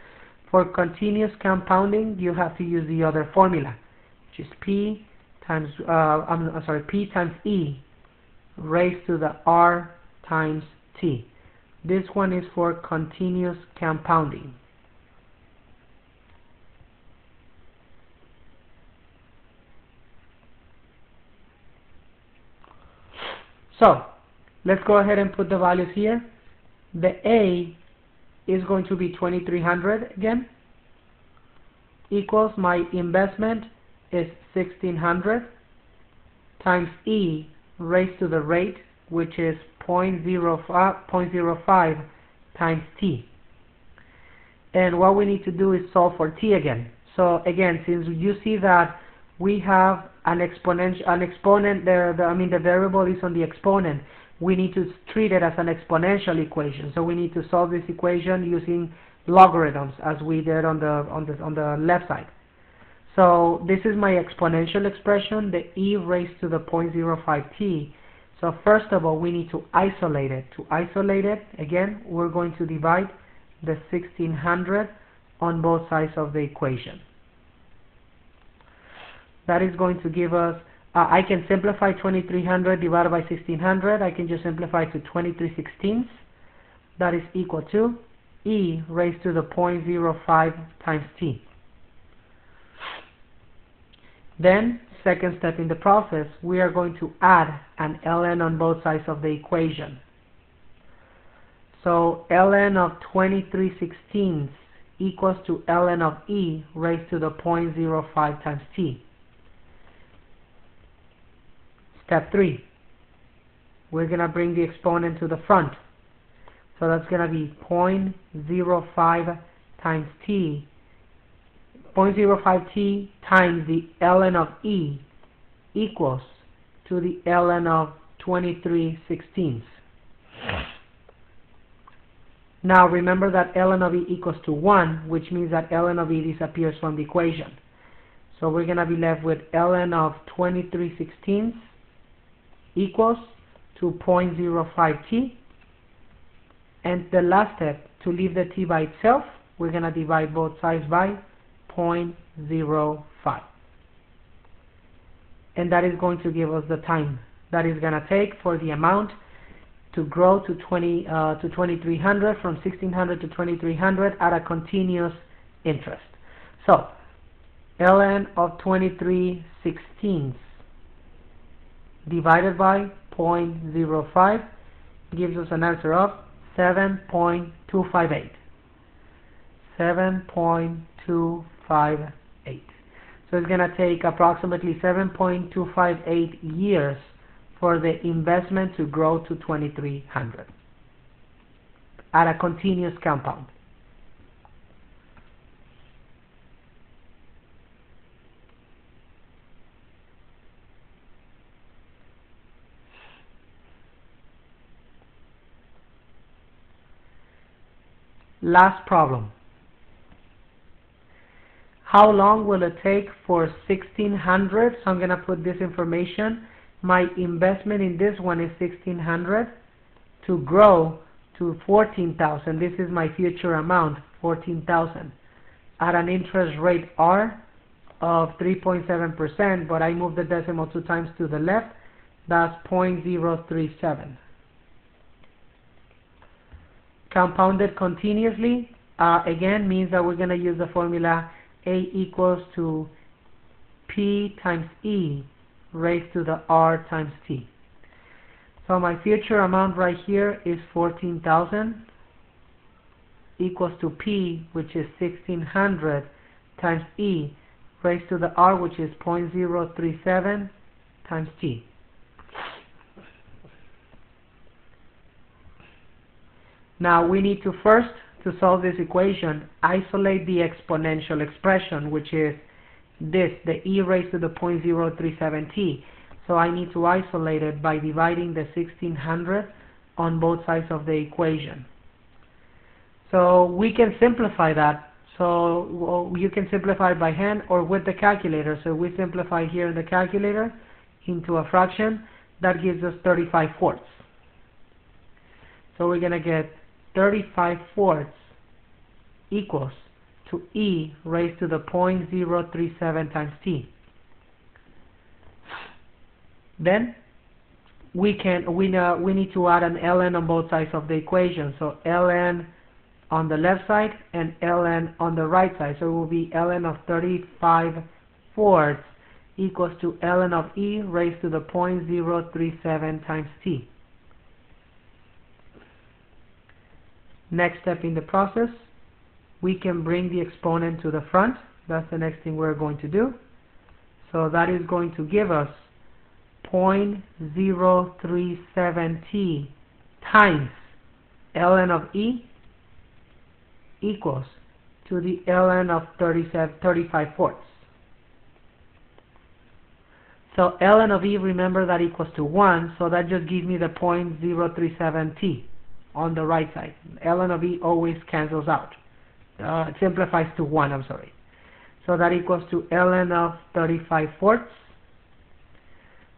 For continuous compounding, you have to use the other formula, which is P times E raised to the R times T. This one is for continuous compounding. So, let's go ahead and put the values here. The A is going to be 2300 again, equals my investment is 1600 times E raised to the rate, which is 0.05 times T. And what we need to do is solve for T again. So again, since you see that we have an exponent, the variable is on the exponent, we need to treat it as an exponential equation. So we need to solve this equation using logarithms, as we did on the left side. So this is my exponential expression, the e raised to the 0.05t. So first of all, we need to isolate it. To isolate it, again, we're going to divide the 1600 on both sides of the equation. That is going to give us, I can simplify 2300 divided by 1600. I can just simplify to 23/16. That is equal to e raised to the 0.05 times t. Then, second step in the process, we are going to add an ln on both sides of the equation. So ln of 23/16 equals to ln of e raised to the 0.05 times t. Step 3, we're going to bring the exponent to the front. So that's going to be 0.05 times t, 0.05t times the ln of e equals to the ln of 23/16. Now remember that ln of e equals to 1, which means that ln of e disappears from the equation. So we're going to be left with ln of 23/16 equals to 0.05t. And the last step, to leave the t by itself, we're going to divide both sides by 0.05. And that is going to give us the time that is going to take for the amount to grow to 2300, from 1600 to 2300 at a continuous interest. So ln of 23/16 divided by 0.05 gives us an answer of 7.258. 7.258. So it's going to take approximately 7.258 years for the investment to grow to 2300 at a continuous compound. Last problem. How long will it take for 1600? So I'm going to put this information. My investment in this one is 1600 to grow to 14,000. This is my future amount, 14,000, at an interest rate R of 3.7%, but I moved the decimal 2 times to the left. That's 0.037. Compounded continuously, again, means that we're going to use the formula A equals to P times E raised to the R times T. So my future amount right here is 14,000 equals to P, which is 1600, times E raised to the R, which is 0.037, times T. Now we need to first, to solve this equation, isolate the exponential expression, which is this, the e raised to the 0.037t. So I need to isolate it by dividing the 1600 on both sides of the equation. So we can simplify that. So you can simplify it by hand or with the calculator. So we simplify here in the calculator into a fraction. That gives us 35/4. So we're going to get 35/4 equals to e raised to the 0.037 times t. Then we need to add an ln on both sides of the equation. So ln on the left side and ln on the right side. So it will be ln of 35/4 equals to ln of e raised to the 0.037 times t. Next step in the process, we can bring the exponent to the front. That's the next thing we're going to do. So that is going to give us 0.037t times ln of e equals to the ln of 35/4. So ln of e, remember that equals to 1, so that just gives me the 0.037t on the right side. ln of e always cancels out. It simplifies to 1, I'm sorry. So that equals to ln of 35/4.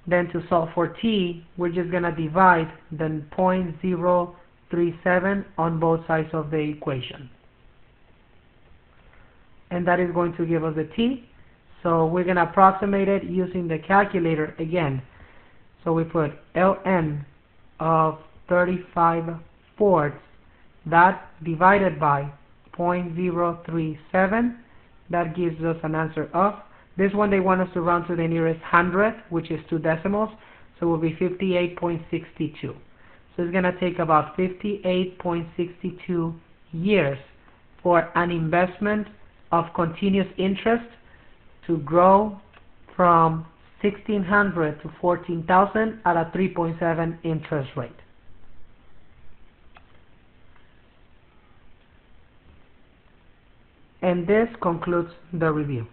Then to solve for t, we're just going to divide the 0.037 on both sides of the equation. And that is going to give us the t. So we're going to approximate it using the calculator again. So we put ln of 35/4, that divided by 0.037, that gives us an answer of, this one they want us to round to the nearest hundredth, which is 2 decimals, so it will be 58.62. So it's going to take about 58.62 years for an investment of continuous interest to grow from 1600 to 14,000 at a 3.7 interest rate. And this concludes the review.